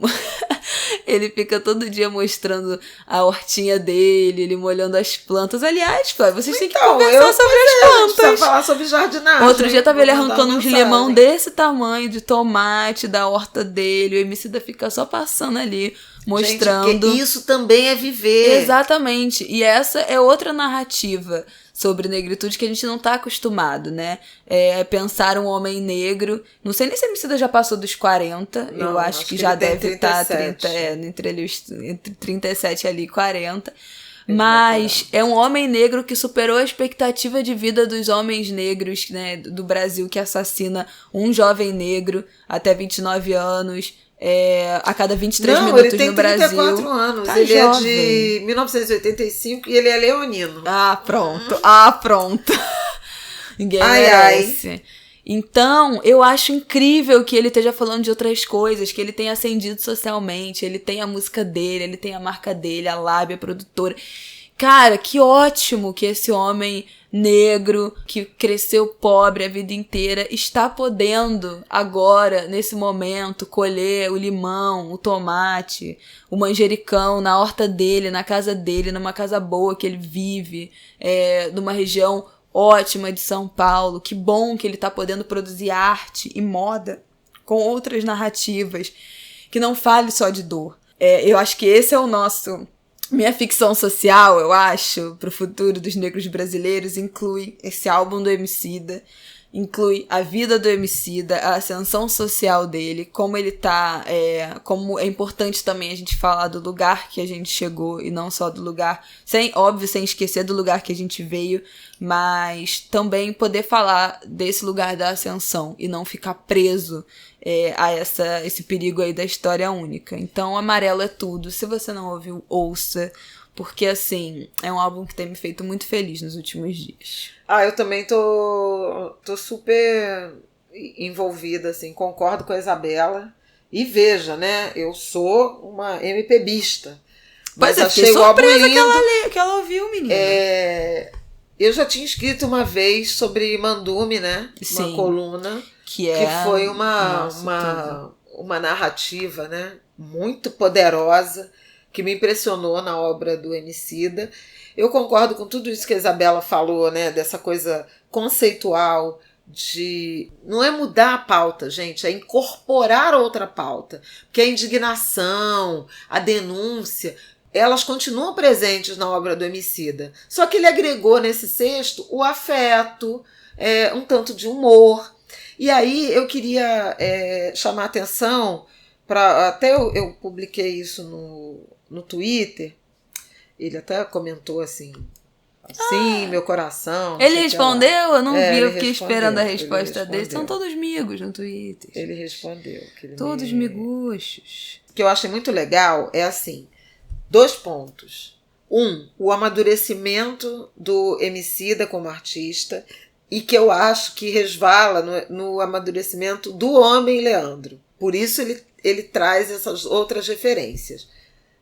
S1: ele fica todo dia mostrando a hortinha dele, ele molhando as plantas. Aliás, Flávia, vocês têm que conversar sobre as plantas.
S2: Precisa falar sobre jardinagem.
S1: Outro dia tava ele arrancando uns limão desse tamanho de tomate da horta dele, o Emicida fica só passando ali, mostrando.
S2: Gente, isso também é viver.
S1: Exatamente. E essa é outra narrativa sobre negritude que a gente não tá acostumado, né? Pensar um homem negro. Não sei nem se a Emicida já passou dos 40. Não, eu acho que já deve estar entre 37 ali e 40. Mas é um homem negro que superou a expectativa de vida dos homens negros, né, do Brasil, que assassina um jovem negro até 29 anos. A cada 23 minutos no Brasil.
S2: Ele tem 34 anos,
S1: tá
S2: ele
S1: jovem.
S2: É de 1985 e ele é leonino.
S1: Pronto. Ninguém merece. Então, eu acho incrível que ele esteja falando de outras coisas, que ele tenha ascendido socialmente, ele tem a música dele, ele tem a marca dele, a Lábia, a produtora. Cara, que ótimo que esse homem negro, que cresceu pobre a vida inteira, está podendo agora, nesse momento, colher o limão, o tomate, o manjericão na horta dele, na casa dele, numa casa boa que ele vive, numa região ótima de São Paulo. Que bom que ele está podendo produzir arte e moda com outras narrativas, que não fale só de dor. Eu acho que esse é o nosso... Minha ficção social, eu acho, pro futuro dos negros brasileiros, inclui esse álbum do Emicida, inclui a vida do Emicida, a ascensão social dele, como ele tá, como é importante também a gente falar do lugar que a gente chegou e não só do lugar, sem esquecer do lugar que a gente veio, mas também poder falar desse lugar da ascensão e não ficar preso a esse perigo aí da história única. Então, Amarelo é tudo. Se você não ouviu, ouça, porque, assim, é um álbum que tem me feito muito feliz nos últimos dias.
S2: Eu também tô super envolvida, assim, concordo com a Isabela. E veja, né, eu sou uma MPBista. Mas achei o álbum lindo.
S1: Que ela ouviu, menina.
S2: Eu já tinha escrito uma vez sobre Mandume, né?
S1: Sim.
S2: Uma coluna. Que foi uma narrativa, né, muito poderosa, que me impressionou na obra do Emicida. Eu concordo com tudo isso que a Isabela falou, né, dessa coisa conceitual de... Não é mudar a pauta, gente, é incorporar outra pauta. Porque a indignação, a denúncia, elas continuam presentes na obra do Emicida. Só que ele agregou nesse cesto o afeto, um tanto de humor. E aí eu queria chamar a atenção para... Até eu publiquei isso no Twitter. Ele até comentou assim, meu coração.
S1: Ele respondeu? Eu não vi, eu fiquei esperando a resposta dele. São todos amigos no Twitter.
S2: Ele respondeu.
S1: Todos miguxos.
S2: O que eu achei muito legal é assim, 2 pontos. O amadurecimento do Emicida como artista, e que eu acho que resvala no amadurecimento do homem Leandro. Por isso ele traz essas outras referências.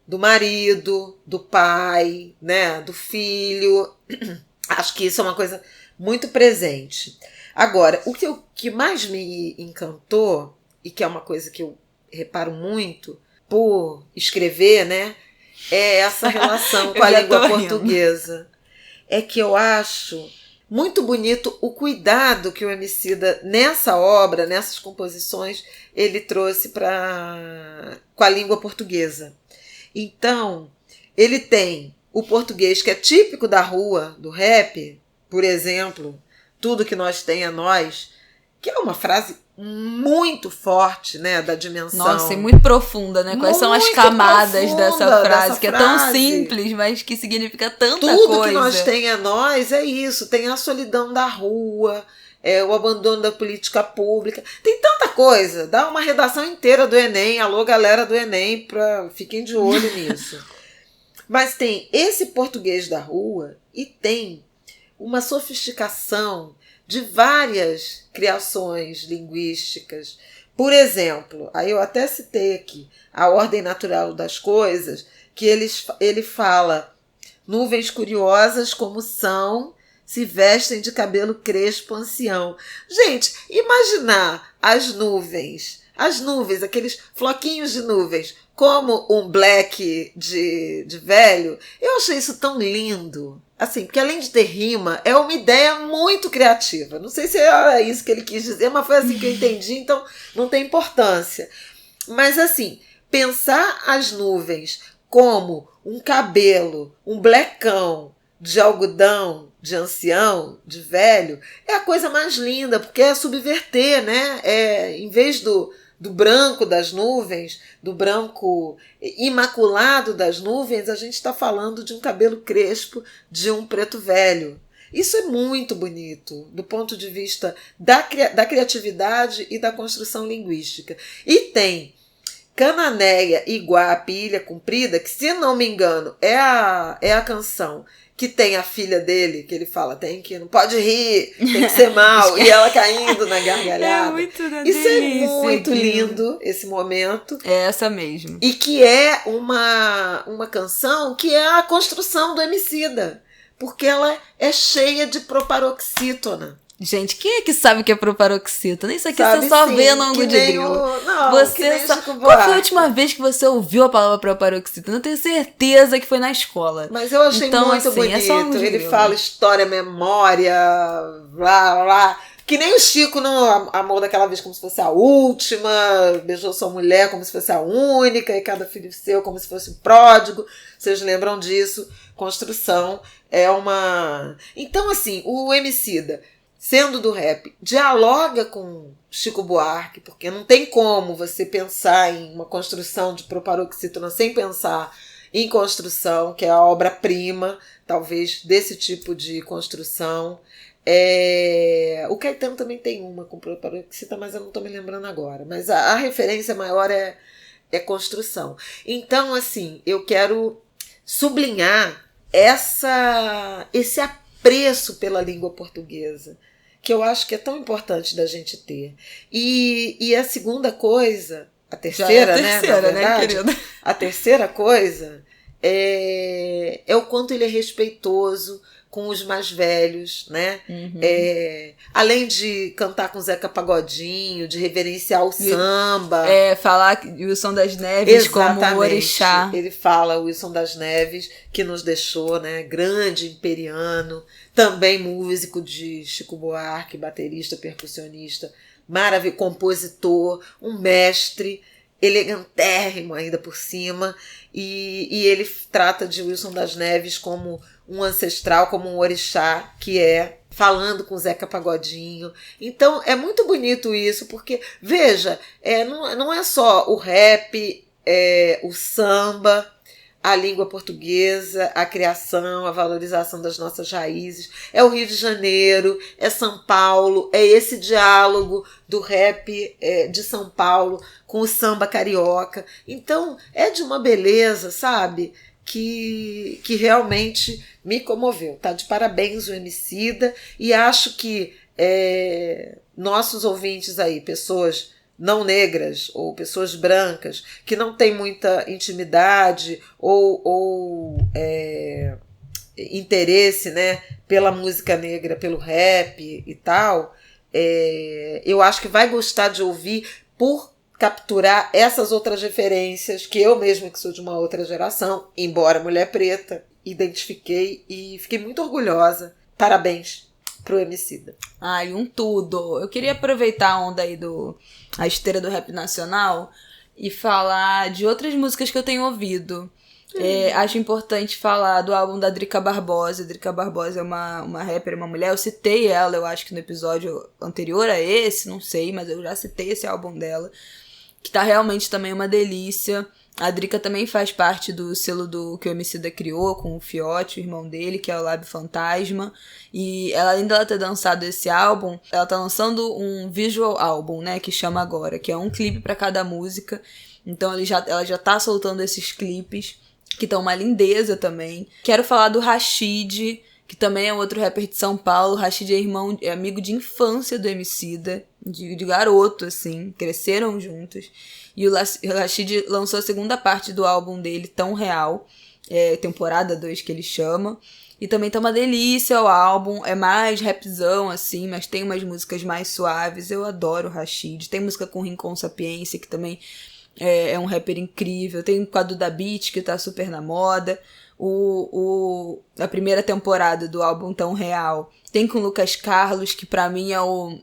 S2: Do marido, do pai, né, do filho. Acho que isso é uma coisa muito presente. Agora, o que mais me encantou, e que é uma coisa que eu reparo muito por escrever, né, é essa relação com a língua portuguesa. É que eu acho muito bonito o cuidado que o Emicida, nessa obra, nessas composições, ele trouxe com a língua portuguesa. Então, ele tem o português que é típico da rua, do rap, por exemplo, tudo que nós tem é nós, que é uma frase muito forte, né, da dimensão.
S1: Nossa, e muito profunda, né? Quais são as camadas dessa frase, que é tão simples, mas que significa tanta coisa.
S2: Tudo que nós tem é nós, é isso. Tem a solidão da rua, o abandono da política pública. Tem tanta coisa. Dá uma redação inteira do Enem. Alô, galera do Enem, fiquem de olho nisso. Mas tem esse português da rua e tem uma sofisticação de várias criações linguísticas. Por exemplo, aí eu até citei aqui A Ordem Natural das Coisas, que ele fala: nuvens curiosas como são, se vestem de cabelo crespo ancião. Gente, imaginar as nuvens, aqueles floquinhos de nuvens, como um black de velho, eu achei isso tão lindo. Assim, porque além de ter rima, é uma ideia muito criativa. Não sei se era isso que ele quis dizer, mas foi assim que eu entendi, então não tem importância. Mas assim, pensar as nuvens como um cabelo, um blecão de algodão, de ancião, de velho, é a coisa mais linda, porque é subverter, né? Em vez do branco das nuvens, do branco imaculado das nuvens, a gente está falando de um cabelo crespo de um preto velho. Isso é muito bonito, do ponto de vista da criatividade e da construção linguística. E tem Cananéia, Iguá, Pilha Comprida, que, se não me engano, é a canção que tem a filha dele, que ele fala, não pode rir, tem que ser mal, e ela caindo na gargalhada.
S1: É muito da
S2: Isso
S1: delícia,
S2: é muito
S1: aquilo.
S2: Lindo, esse momento.
S1: É essa mesmo.
S2: E que é uma canção que é a construção do Emicida, porque ela é cheia de proparoxítona.
S1: Gente, quem é que sabe o que é proparoxítona? Isso aqui
S2: Sabe,
S1: você só
S2: sim,
S1: vê no ângulo de grilo. Qual foi a última vez que você ouviu a palavra proparoxítona? Eu tenho certeza que foi na escola.
S2: Mas eu achei muito
S1: assim,
S2: bonito.
S1: É só ângulo de
S2: Ele
S1: grilo.
S2: fala história, memória, blá, blá. Que nem o Chico no Amor daquela vez, como se fosse a última, beijou sua mulher como se fosse a única, e cada filho seu como se fosse um pródigo. Vocês lembram disso? Construção é uma... Então, assim, o Emicida, sendo do rap, dialoga com Chico Buarque, porque não tem como você pensar em uma construção de proparoxítona sem pensar em construção, que é a obra-prima, talvez, desse tipo de construção. O Caetano também tem uma com proparoxítona, mas eu não estou me lembrando agora. Mas a referência maior é construção. Então, assim, eu quero sublinhar esse apreço pela língua portuguesa, que eu acho que é tão importante da gente ter. E a segunda coisa, a terceira,
S1: né, na verdade,
S2: né, querida? A terceira coisa é o quanto ele é respeitoso com os mais velhos, né?
S1: Uhum.
S2: Além de cantar com Zeca Pagodinho, de reverenciar o samba.
S1: Falar Wilson das Neves. Exatamente. Como orixá.
S2: Ele fala Wilson das Neves, que nos deixou, né? Grande imperiano, também músico de Chico Buarque, baterista, percussionista, maravilhoso, compositor, um mestre, elegantérrimo ainda por cima, e ele trata de Wilson das Neves como um ancestral, como um orixá, que falando com Zeca Pagodinho. Então é muito bonito isso, porque, veja, não é só o rap, o samba, a língua portuguesa, a criação, a valorização das nossas raízes, é o Rio de Janeiro, é São Paulo, é esse diálogo do rap de São Paulo com o samba carioca. Então é de uma beleza, sabe? Que realmente me comoveu. Tá de parabéns o Emicida, e acho que nossos ouvintes aí, pessoas não negras ou pessoas brancas que não têm muita intimidade ou interesse, né, pela música negra, pelo rap e tal, eu acho que vai gostar de ouvir por capturar essas outras referências que eu mesma, que sou de uma outra geração, embora mulher preta, identifiquei e fiquei muito orgulhosa. Parabéns pro Emicida.
S1: Ai, tudo. Eu queria aproveitar a onda aí a esteira do rap nacional e falar de outras músicas que eu tenho ouvido. Acho importante falar do álbum da Drica Barbosa. A Drica Barbosa é uma rapper, uma mulher. Eu citei ela, eu acho que no episódio anterior a esse, não sei, mas eu já citei esse álbum dela, que tá realmente também uma delícia. A Drica também faz parte do selo que o Emicida criou com o Fiote, o irmão dele, que é o Lab Fantasma. E ela, além dela ter dançado esse álbum, ela tá lançando um visual álbum, né, que chama Agora, que é um clipe pra cada música. Então ela já tá soltando esses clipes, que estão uma lindeza também. Quero falar do Rashid, que também é outro rapper de São Paulo. O Rashid é amigo de infância do Emicida, de garoto, assim, cresceram juntos. E o Rashid lançou a segunda parte do álbum dele, Tão Real, temporada 2 que ele chama. E também tá uma delícia o álbum, é mais rapzão, assim, mas tem umas músicas mais suaves. Eu adoro o Rashid. Tem música com Rincon Sapiência, que também é um rapper incrível. Tem o quadro da Beat, que tá super na moda. A primeira temporada do álbum Tão Real tem com o Lucas Carlos, que pra mim é o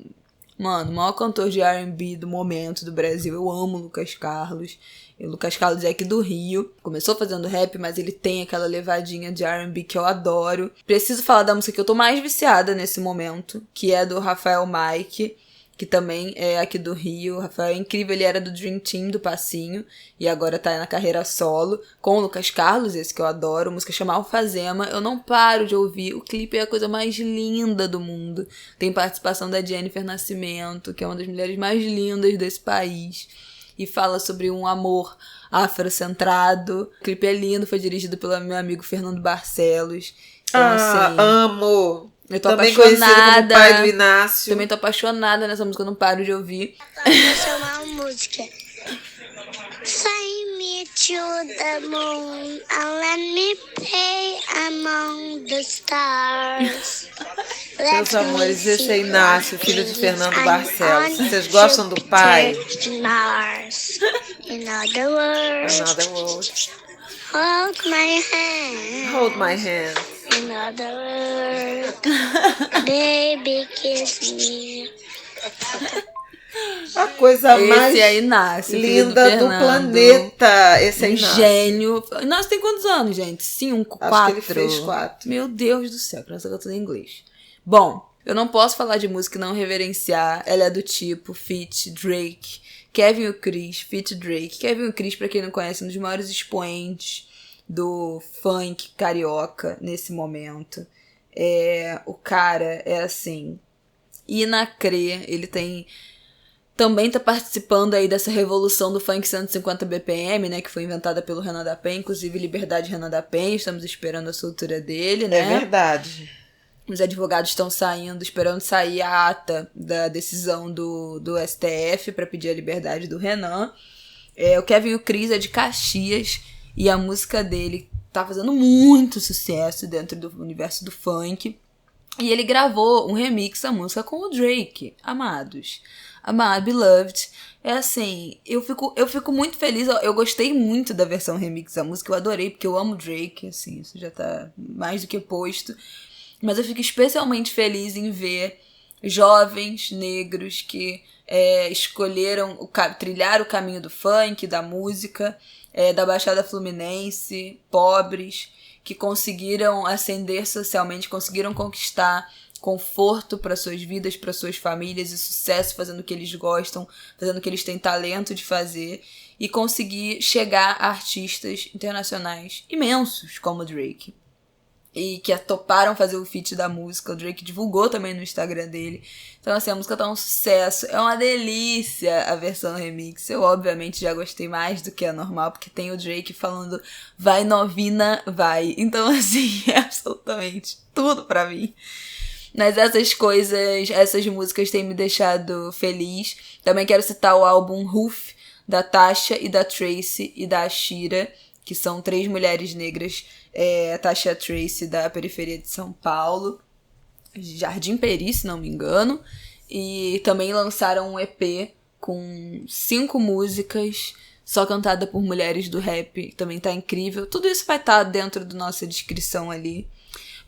S1: maior cantor de R&B do momento do Brasil. Eu amo o Lucas Carlos. E o Lucas Carlos é aqui do Rio. Começou fazendo rap, mas ele tem aquela levadinha de R&B que eu adoro. Preciso falar da música que eu tô mais viciada nesse momento, que é do Rafael Mike, que também é aqui do Rio. O Rafael é incrível, ele era do Dream Team do Passinho e agora tá na carreira solo, com o Lucas Carlos, esse que eu adoro. A música chama Alfazema, eu não paro de ouvir. O clipe é a coisa mais linda do mundo. Tem participação da Jennifer Nascimento, que é uma das mulheres mais lindas desse país, e fala sobre um amor afrocentrado. O clipe é lindo, foi dirigido pelo meu amigo Fernando Barcelos. Então, assim,
S2: amo!
S1: Eu tô
S2: também
S1: apaixonada.
S2: Conhecido como pai do Inácio.
S1: Também tô apaixonada nessa música, eu não paro de ouvir.
S3: Essa é uma música. Fly me to the moon and let me play among the stars.
S2: Meus amores, esse é Inácio, filho de Fernando Barcelos. Vocês gostam do pai?
S3: In other words, hold my hand.
S2: Hold my hand.
S3: In other words, baby kiss me.
S2: A coisa mais
S1: Inácio,
S2: linda do planeta. Esse é Inácio.
S1: Gênio. Inácio tem quantos anos, gente? 5, 4?
S2: Acho que ele fez 4.
S1: Meu Deus do céu, criança cantando em inglês. Bom, eu não posso falar de música e não reverenciar. Ela é do tipo feat. Drake, Kevin o Chris, feat. Drake. Kevin o Chris, pra quem não conhece, é um dos maiores expoentes do funk carioca nesse momento. O cara é assim, inacrê. Ele também tá participando aí dessa revolução do funk 150 BPM, né, que foi inventada pelo Renan da Penha, inclusive Liberdade Renan da Penha, estamos esperando a soltura dele, né?
S2: É verdade.
S1: Os advogados estão esperando sair a ata da decisão do STF para pedir a liberdade do Renan. O Kevin o Chris é de Caxias e a música dele tá fazendo muito sucesso dentro do universo do funk. E ele gravou um remix da música com o Drake, Amados. Amado, Beloved. É assim, eu fico muito feliz. Eu gostei muito da versão remix da música, eu adorei, porque eu amo Drake, assim, isso já tá mais do que posto. Mas eu fico especialmente feliz em ver jovens negros que escolheram trilhar o caminho do funk, da música, da Baixada Fluminense, pobres, que conseguiram ascender socialmente, conseguiram conquistar conforto para suas vidas, para suas famílias e sucesso fazendo o que eles gostam, fazendo o que eles têm talento de fazer e conseguir chegar a artistas internacionais imensos como o Drake. E que toparam fazer o feat da música. O Drake divulgou também no Instagram dele. Então, assim, a música tá um sucesso. É uma delícia a versão remix. Eu, obviamente, já gostei mais do que a normal, porque tem o Drake falando vai novina, vai. Então, assim, é absolutamente tudo pra mim. Mas essas músicas têm me deixado feliz. Também quero citar o álbum Roof, da Tasha e da Tracy e da Ashira, que são 3 mulheres negras. A Tasha Tracy da periferia de São Paulo, Jardim Peri, se não me engano, e também lançaram um EP com 5 músicas só cantada por mulheres do rap, também tá incrível. Tudo isso vai estar dentro da nossa descrição ali.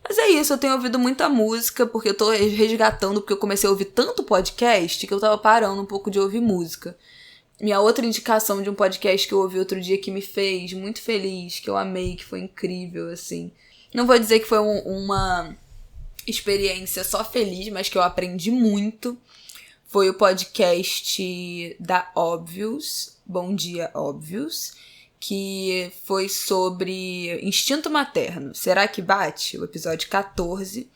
S1: Mas é isso, eu tenho ouvido muita música, porque eu tô resgatando, porque eu comecei a ouvir tanto podcast que eu tava parando um pouco de ouvir música. Minha outra indicação de um podcast que eu ouvi outro dia que me fez muito feliz, que eu amei, que foi incrível, assim. Não vou dizer que foi uma experiência só feliz, mas que eu aprendi muito. Foi o podcast da Óbvios, Bom Dia Óbvios, que foi sobre instinto materno. Será que bate? O episódio 14,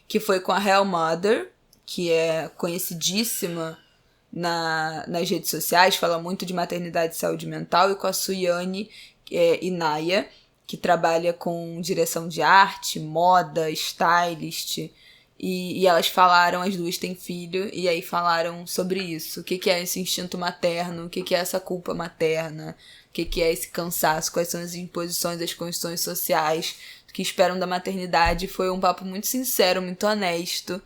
S1: que foi com a Hell Mother, que é conhecidíssima nas redes sociais, fala muito de maternidade e saúde mental, e com a Suyane Inaya, que trabalha com direção de arte, moda, stylist, e elas falaram, as duas têm filho, e aí falaram sobre isso. O que é esse instinto materno, o que é essa culpa materna, o que é esse cansaço, quais são as imposições, as condições sociais que esperam da maternidade. Foi um papo muito sincero, muito honesto,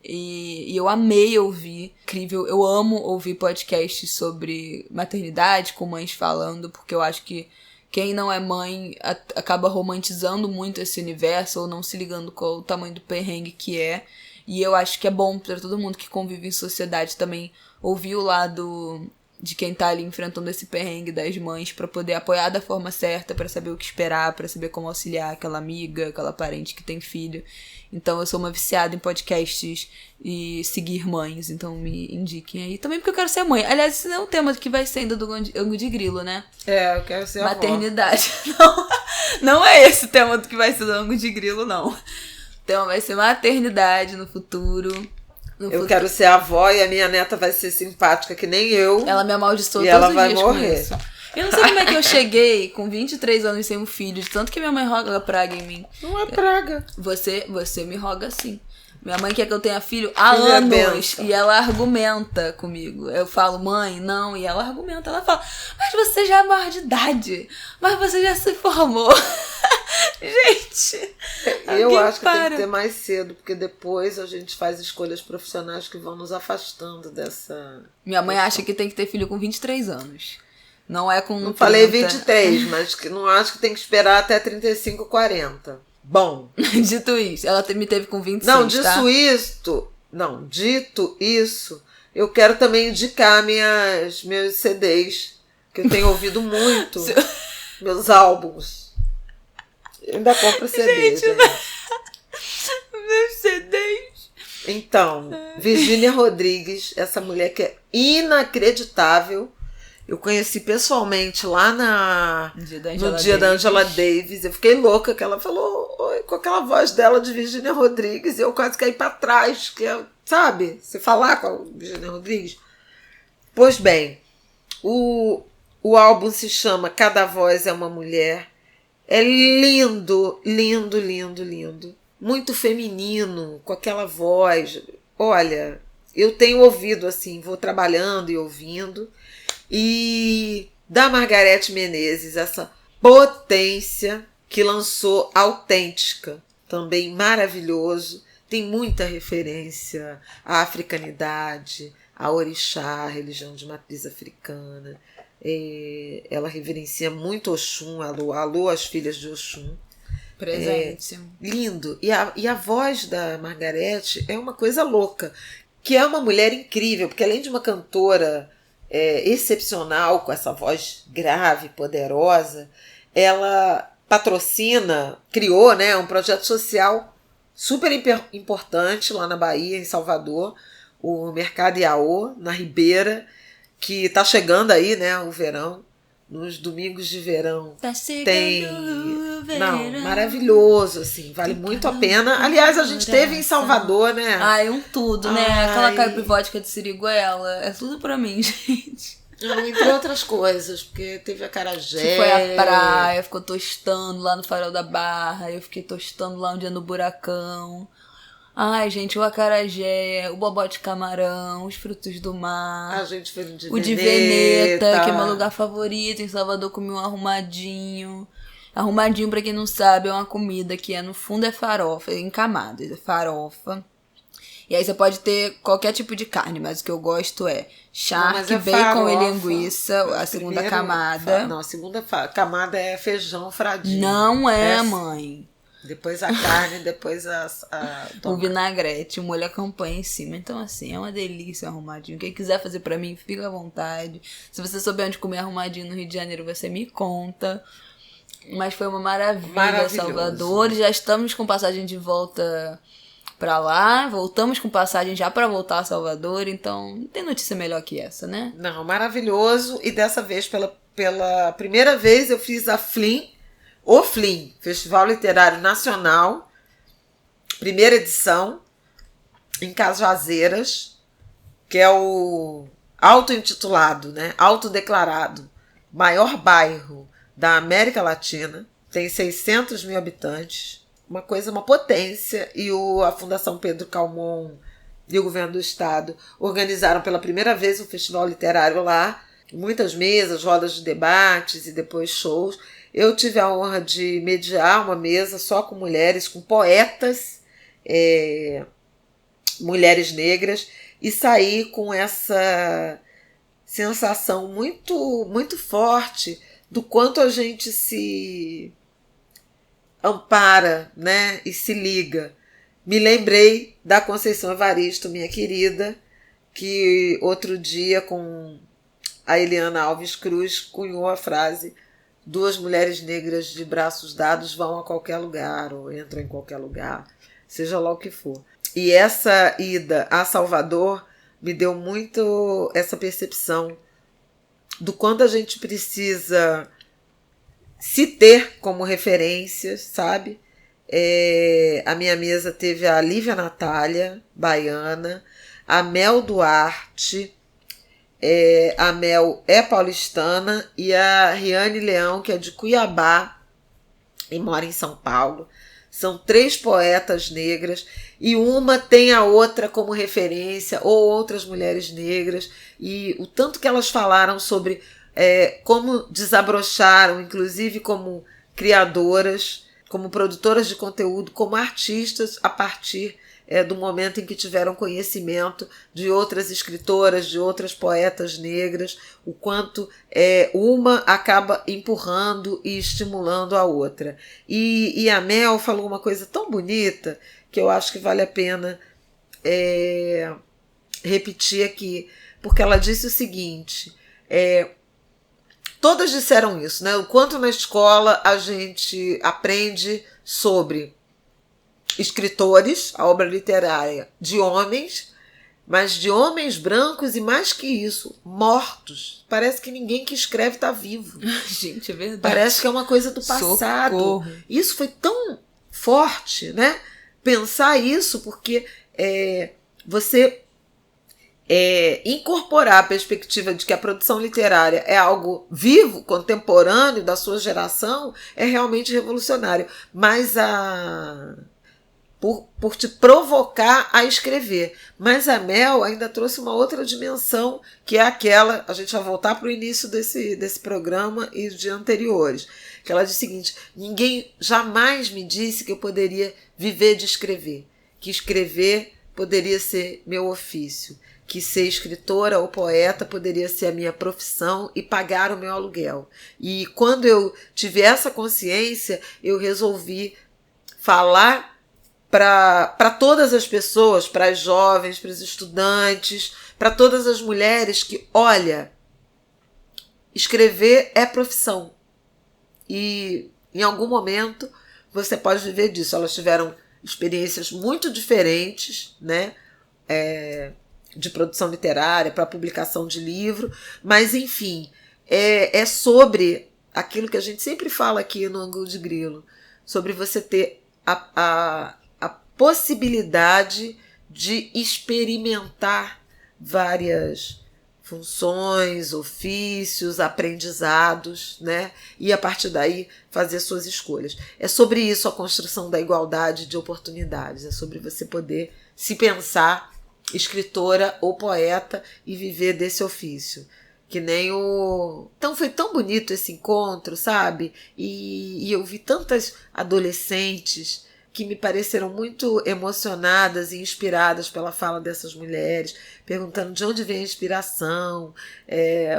S1: e eu amei ouvir. Incrível, eu amo ouvir podcasts sobre maternidade, com mães falando, porque eu acho que quem não é mãe acaba romantizando muito esse universo ou não se ligando com o tamanho do perrengue que é. E eu acho que é bom para todo mundo que convive em sociedade também ouvir o lado de quem tá ali enfrentando esse perrengue das mães, para poder apoiar da forma certa, para saber o que esperar, para saber como auxiliar aquela amiga, aquela parente que tem filho. Então eu sou uma viciada em podcasts e seguir mães, então me indiquem aí. Também porque eu quero ser mãe. Aliás, esse não é um tema que vai ser ainda do Ango de Grilo, né?
S2: Eu quero ser
S1: maternidade. Não é esse o tema que vai ser do Ango de Grilo, não. O tema vai ser maternidade no futuro.
S2: Eu quero ser avó e a minha neta vai ser simpática que nem eu.
S1: Ela me amaldiçoou
S2: todos
S1: os
S2: dias. E ela vai morrer.
S1: Com isso. Eu não sei como é que eu cheguei com 23 anos sem um filho, de tanto que minha mãe roga praga em mim.
S2: Não é praga.
S1: Você me roga sim. Minha mãe quer que eu tenha filho há anos e ela argumenta comigo. Eu falo, mãe, não, e ela argumenta. Ela fala, mas você já é maior de idade, mas você já se formou. Gente,
S2: eu acho que tem que ter mais cedo, porque depois a gente faz escolhas profissionais que vão nos afastando dessa...
S1: Minha mãe acha que tem que ter filho com 23 anos. Não é com...
S2: Não falei 23, mas que não acho que tem que esperar até 35, 40. Bom.
S1: Dito isso, ela me teve com 26,
S2: não, dito isso, eu quero também indicar meus CDs, que eu tenho ouvido muito, meus álbuns. Eu ainda compro CD, gente.
S1: Meus CDs.
S2: Então, Virgínia Rodrigues, essa mulher que é inacreditável. Eu conheci pessoalmente lá no dia da Angela Davis. Eu fiquei louca que ela falou oi, com aquela voz dela de Virgínia Rodrigues. E eu quase caí pra trás. Que sabe? Você falar com a Virgínia Rodrigues. Pois bem, o álbum se chama Cada Voz é uma Mulher. É lindo, lindo, lindo, lindo. Muito feminino, com aquela voz. Olha, eu tenho ouvido assim, vou trabalhando e ouvindo. E da Margareth Menezes, essa potência que lançou Autêntica, também maravilhoso, tem muita referência à africanidade, à orixá, religião de matriz africana. Ela reverencia muito Oxum, alô as filhas de Oxum.
S1: Presente.
S2: Lindo. E a voz da Margareth é uma coisa louca, que é uma mulher incrível, porque além de uma cantora excepcional, com essa voz grave, poderosa, ela criou, né, um projeto social super importante lá na Bahia, em Salvador, o Mercado Iaô, na Ribeira, que está chegando aí, né, o verão. Nos domingos de verão tem... Não, maravilhoso, assim, vale muito a pena. Aliás, a gente teve em Salvador, né?
S1: Ai, tudo, né? Aquela caipivótica de siriguela, é tudo pra mim, gente.
S2: Entre outras coisas, porque teve acarajé.
S1: Que foi à praia, ficou tostando lá no Farol da Barra, eu fiquei tostando lá um dia no Buracão. Ai, gente, o acarajé, o bobó de camarão, os frutos do mar.
S2: A gente foi no
S1: o de Veneta, que é meu lugar favorito. Em Salvador comi um arrumadinho. Arrumadinho, pra quem não sabe, é uma comida que no fundo é farofa, em camadas, é farofa. E aí você pode ter qualquer tipo de carne, mas o que eu gosto é charque, bacon e linguiça, a segunda camada.
S2: Não, a segunda camada é feijão fradinho.
S1: Não é, mãe.
S2: Depois a carne, depois
S1: o vinagrete, o molho à campanha em cima. Então, assim, é uma delícia arrumadinho. Quem quiser fazer pra mim, fica à vontade. Se você souber onde comer arrumadinho no Rio de Janeiro, você me conta. Mas foi uma maravilha, Salvador. Já estamos com passagem de volta pra lá. Voltamos com passagem já pra voltar a Salvador. Então, não tem notícia melhor que essa, né?
S2: Não, maravilhoso. E dessa vez, pela primeira vez, eu fiz o FLIM, Festival Literário Nacional, primeira edição, em Cajazeiras, que é o auto-intitulado, né? Autodeclarado maior bairro da América Latina, tem 600 mil habitantes, uma potência, e a Fundação Pedro Calmon e o Governo do Estado organizaram pela primeira vez um festival literário lá, muitas mesas, rodas de debates e depois shows. Eu tive a honra de mediar uma mesa só com mulheres, com poetas, mulheres negras, e saí com essa sensação muito, muito forte do quanto a gente se ampara, né, e se liga. Me lembrei da Conceição Evaristo, minha querida, que outro dia com a Eliana Alves Cruz cunhou a frase: 2 mulheres negras de braços dados vão a qualquer lugar, ou entram em qualquer lugar, seja lá o que for. E essa ida a Salvador me deu muito essa percepção do quanto a gente precisa se ter como referência, sabe? A minha mesa teve a Lívia Natália, baiana, a Mel Duarte, a Mel é paulistana, e a Riane Leão, que é de Cuiabá e mora em São Paulo. São 3 poetas negras, e uma tem a outra como referência, ou outras mulheres negras, e o tanto que elas falaram sobre como desabrocharam, inclusive como criadoras, como produtoras de conteúdo, como artistas, a partir do momento em que tiveram conhecimento de outras escritoras, de outras poetas negras, o quanto uma acaba empurrando e estimulando a outra. E a Mel falou uma coisa tão bonita que eu acho que vale a pena repetir aqui, porque ela disse o seguinte: todas disseram isso, né? O quanto na escola a gente aprende sobre escritores, a obra literária de homens, mas de homens brancos, e mais que isso, mortos. Parece que ninguém que escreve está vivo.
S1: Gente, é verdade.
S2: Parece que é uma coisa do passado.
S1: Socorro.
S2: Isso foi tão forte, né? Pensar isso, porque você incorporar a perspectiva de que a produção literária é algo vivo, contemporâneo, da sua geração, é realmente revolucionário. Mas por te provocar a escrever. Mas a Mel ainda trouxe uma outra dimensão, que é aquela, a gente vai voltar para o início desse programa e de anteriores, que ela diz o seguinte: ninguém jamais me disse que eu poderia viver de escrever, que escrever poderia ser meu ofício, que ser escritora ou poeta poderia ser a minha profissão e pagar o meu aluguel. E quando eu tive essa consciência, eu resolvi falar para todas as pessoas, para as jovens, para os estudantes, para todas as mulheres que, olha, escrever é profissão. E em algum momento você pode viver disso. Elas tiveram experiências muito diferentes, né? De produção literária, para publicação de livro, mas enfim, é sobre aquilo que a gente sempre fala aqui no Ângulo de Grilo, sobre você ter a possibilidade de experimentar várias funções, ofícios, aprendizados, né? E a partir daí fazer suas escolhas. É sobre isso a construção da igualdade de oportunidades, é sobre você poder se pensar escritora ou poeta e viver desse ofício. Que nem Então foi tão bonito esse encontro, sabe? E eu vi tantas adolescentes que me pareceram muito emocionadas e inspiradas pela fala dessas mulheres, perguntando de onde vem a inspiração.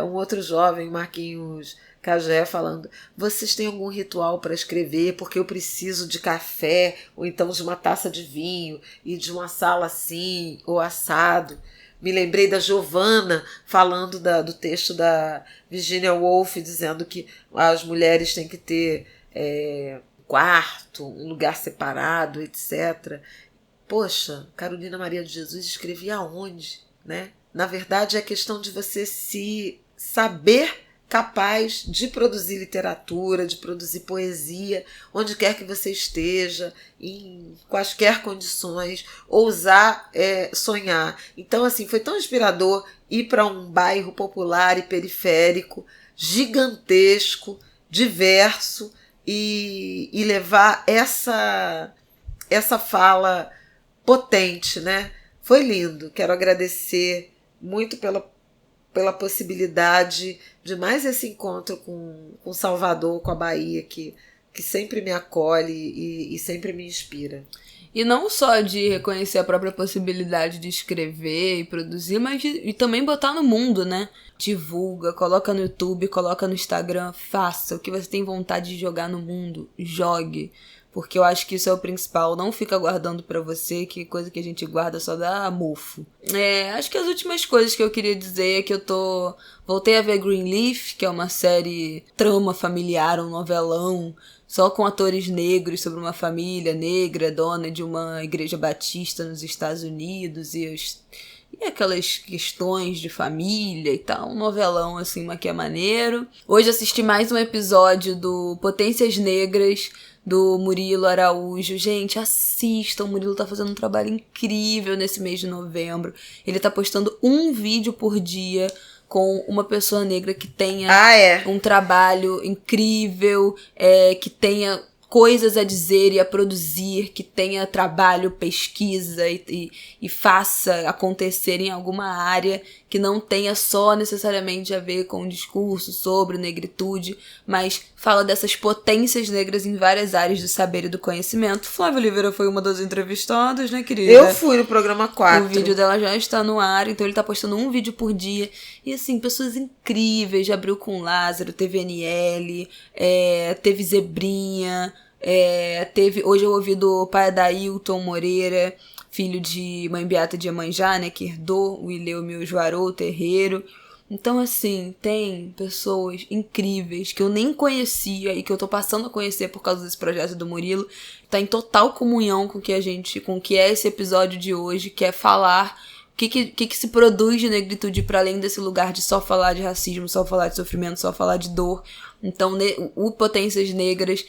S2: Um outro jovem, Marquinhos Cagé, falando: vocês têm algum ritual para escrever? Porque eu preciso de café, ou então de uma taça de vinho, e de uma sala assim, ou assado. Me lembrei da Giovanna falando do texto da Virginia Woolf, dizendo que as mulheres têm que ter quarto, um lugar separado, etc. Poxa, Carolina Maria de Jesus escrevia aonde, né? Na verdade, é questão de você se saber capaz de produzir literatura, de produzir poesia, onde quer que você esteja, em quaisquer condições, ousar sonhar. Então, assim, foi tão inspirador ir para um bairro popular e periférico, gigantesco, diverso, e levar essa fala potente, né? Foi lindo. Quero agradecer muito pela possibilidade de mais esse encontro com Salvador, com a Bahia, que sempre me acolhe e sempre me inspira.
S1: E não só de reconhecer a própria possibilidade de escrever e produzir, mas de também botar no mundo, né? Divulga, coloca no YouTube, coloca no Instagram, faça o que você tem vontade de jogar no mundo, jogue. Porque eu acho que isso é o principal. Não fica guardando pra você, que coisa que a gente guarda só dá mofo. Acho que as últimas coisas que eu queria dizer é que voltei a ver Greenleaf, que é uma série trama familiar, um novelão, só com atores negros sobre uma família negra, dona de uma igreja batista nos Estados Unidos e aquelas questões de família e tal, um novelão assim, mas que é maneiro. Hoje assisti mais um episódio do Potências Negras, do Murilo Araújo. Gente, assistam, o Murilo tá fazendo um trabalho incrível nesse mês de novembro. Ele tá postando um vídeo por dia com uma pessoa negra que tenha um trabalho incrível, que tenha coisas a dizer e a produzir, que tenha trabalho, pesquisa e faça acontecer em alguma área que não tenha só necessariamente a ver com um discurso sobre negritude, mas fala dessas potências negras em várias áreas do saber e do conhecimento. Flávia Oliveira foi uma das entrevistadas, né, querida?
S2: Eu fui no programa 4.
S1: O vídeo dela já está no ar, então ele tá postando um vídeo por dia. E assim, pessoas incríveis, já abriu com Lázaro, teve NL, teve Zebrinha, hoje eu ouvi do pai da Ailton Moreira, filho de mãe Beata de Iemanjá, né, que herdou o Ileume e o Juarô, o terreiro. Então, assim, tem pessoas incríveis que eu nem conhecia e que eu tô passando a conhecer por causa desse projeto do Murilo. Tá em total comunhão com o que é esse episódio de hoje, que é falar o que se produz de negritude para além desse lugar de só falar de racismo, só falar de sofrimento, só falar de dor. Então, o Potências Negras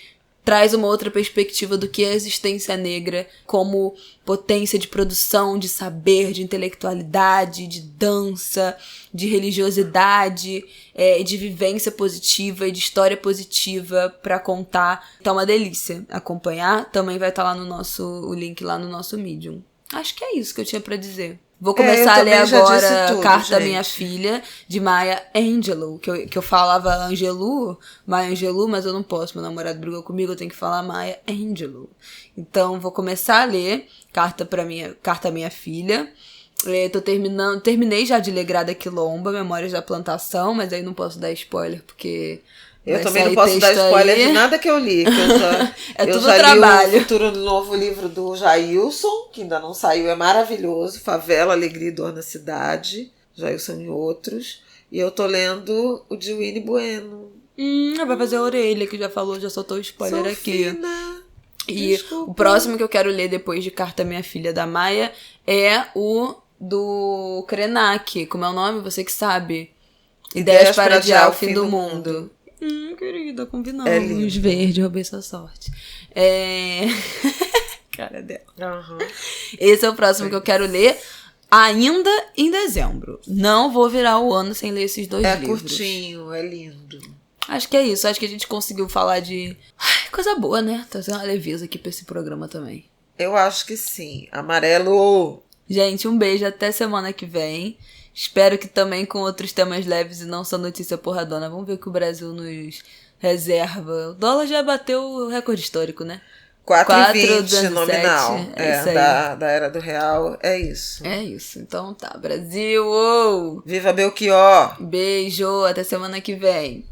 S1: traz uma outra perspectiva do que é a existência negra como potência de produção, de saber, de intelectualidade, de dança, de religiosidade, de vivência positiva e de história positiva para contar. Tá uma delícia acompanhar. Também vai estar lá o link lá no nosso Medium. Acho que é isso que eu tinha para dizer. Vou começar a ler agora Carta à Minha Filha, de Maya Angelou, que eu falava Maya Angelou, mas eu não posso, meu namorado brigou comigo, eu tenho que falar Maya Angelou. Então, vou começar a ler Carta à Minha Filha. Terminei já de ler Grada Quilomba, Memórias da Plantação, mas aí não posso dar spoiler, porque...
S2: Eu também não posso dar spoiler de nada que eu li. Eu já
S1: trabalho.
S2: Li o futuro novo livro do Jailson, que ainda não saiu, é maravilhoso. Favela, Alegria e Dor na Cidade. Jailson e outros. E eu tô lendo o de Winnie Bueno.
S1: Vai fazer a orelha, que já falou, já soltou o spoiler aqui. E
S2: Desculpa.
S1: O próximo que eu quero ler depois de Carta à Minha Filha da Maia é o do Krenak. Como é o nome? Você que sabe. Ideias para adiar o fim do mundo. Querida, combinamos. Verde, roubei sua sorte. Cara dela.
S2: Uhum.
S1: Esse é o próximo que eu quero ler ainda em dezembro. Não vou virar o ano sem ler esses dois livros.
S2: É curtinho, é lindo.
S1: Acho que é isso. Acho que a gente conseguiu falar de coisa boa, né? Trazer uma leveza aqui pra esse programa também.
S2: Eu acho que sim. Amarelo!
S1: Gente, um beijo. Até semana que vem. Espero que também com outros temas leves e não só notícia porradona. Vamos ver o que o Brasil nos reserva. O dólar já bateu o recorde histórico, né?
S2: 4,20 nominal.
S1: Isso aí.
S2: Da Era do Real, é isso.
S1: É isso. Então tá, Brasil! Oh!
S2: Viva Belchior!
S1: Beijo, até semana que vem.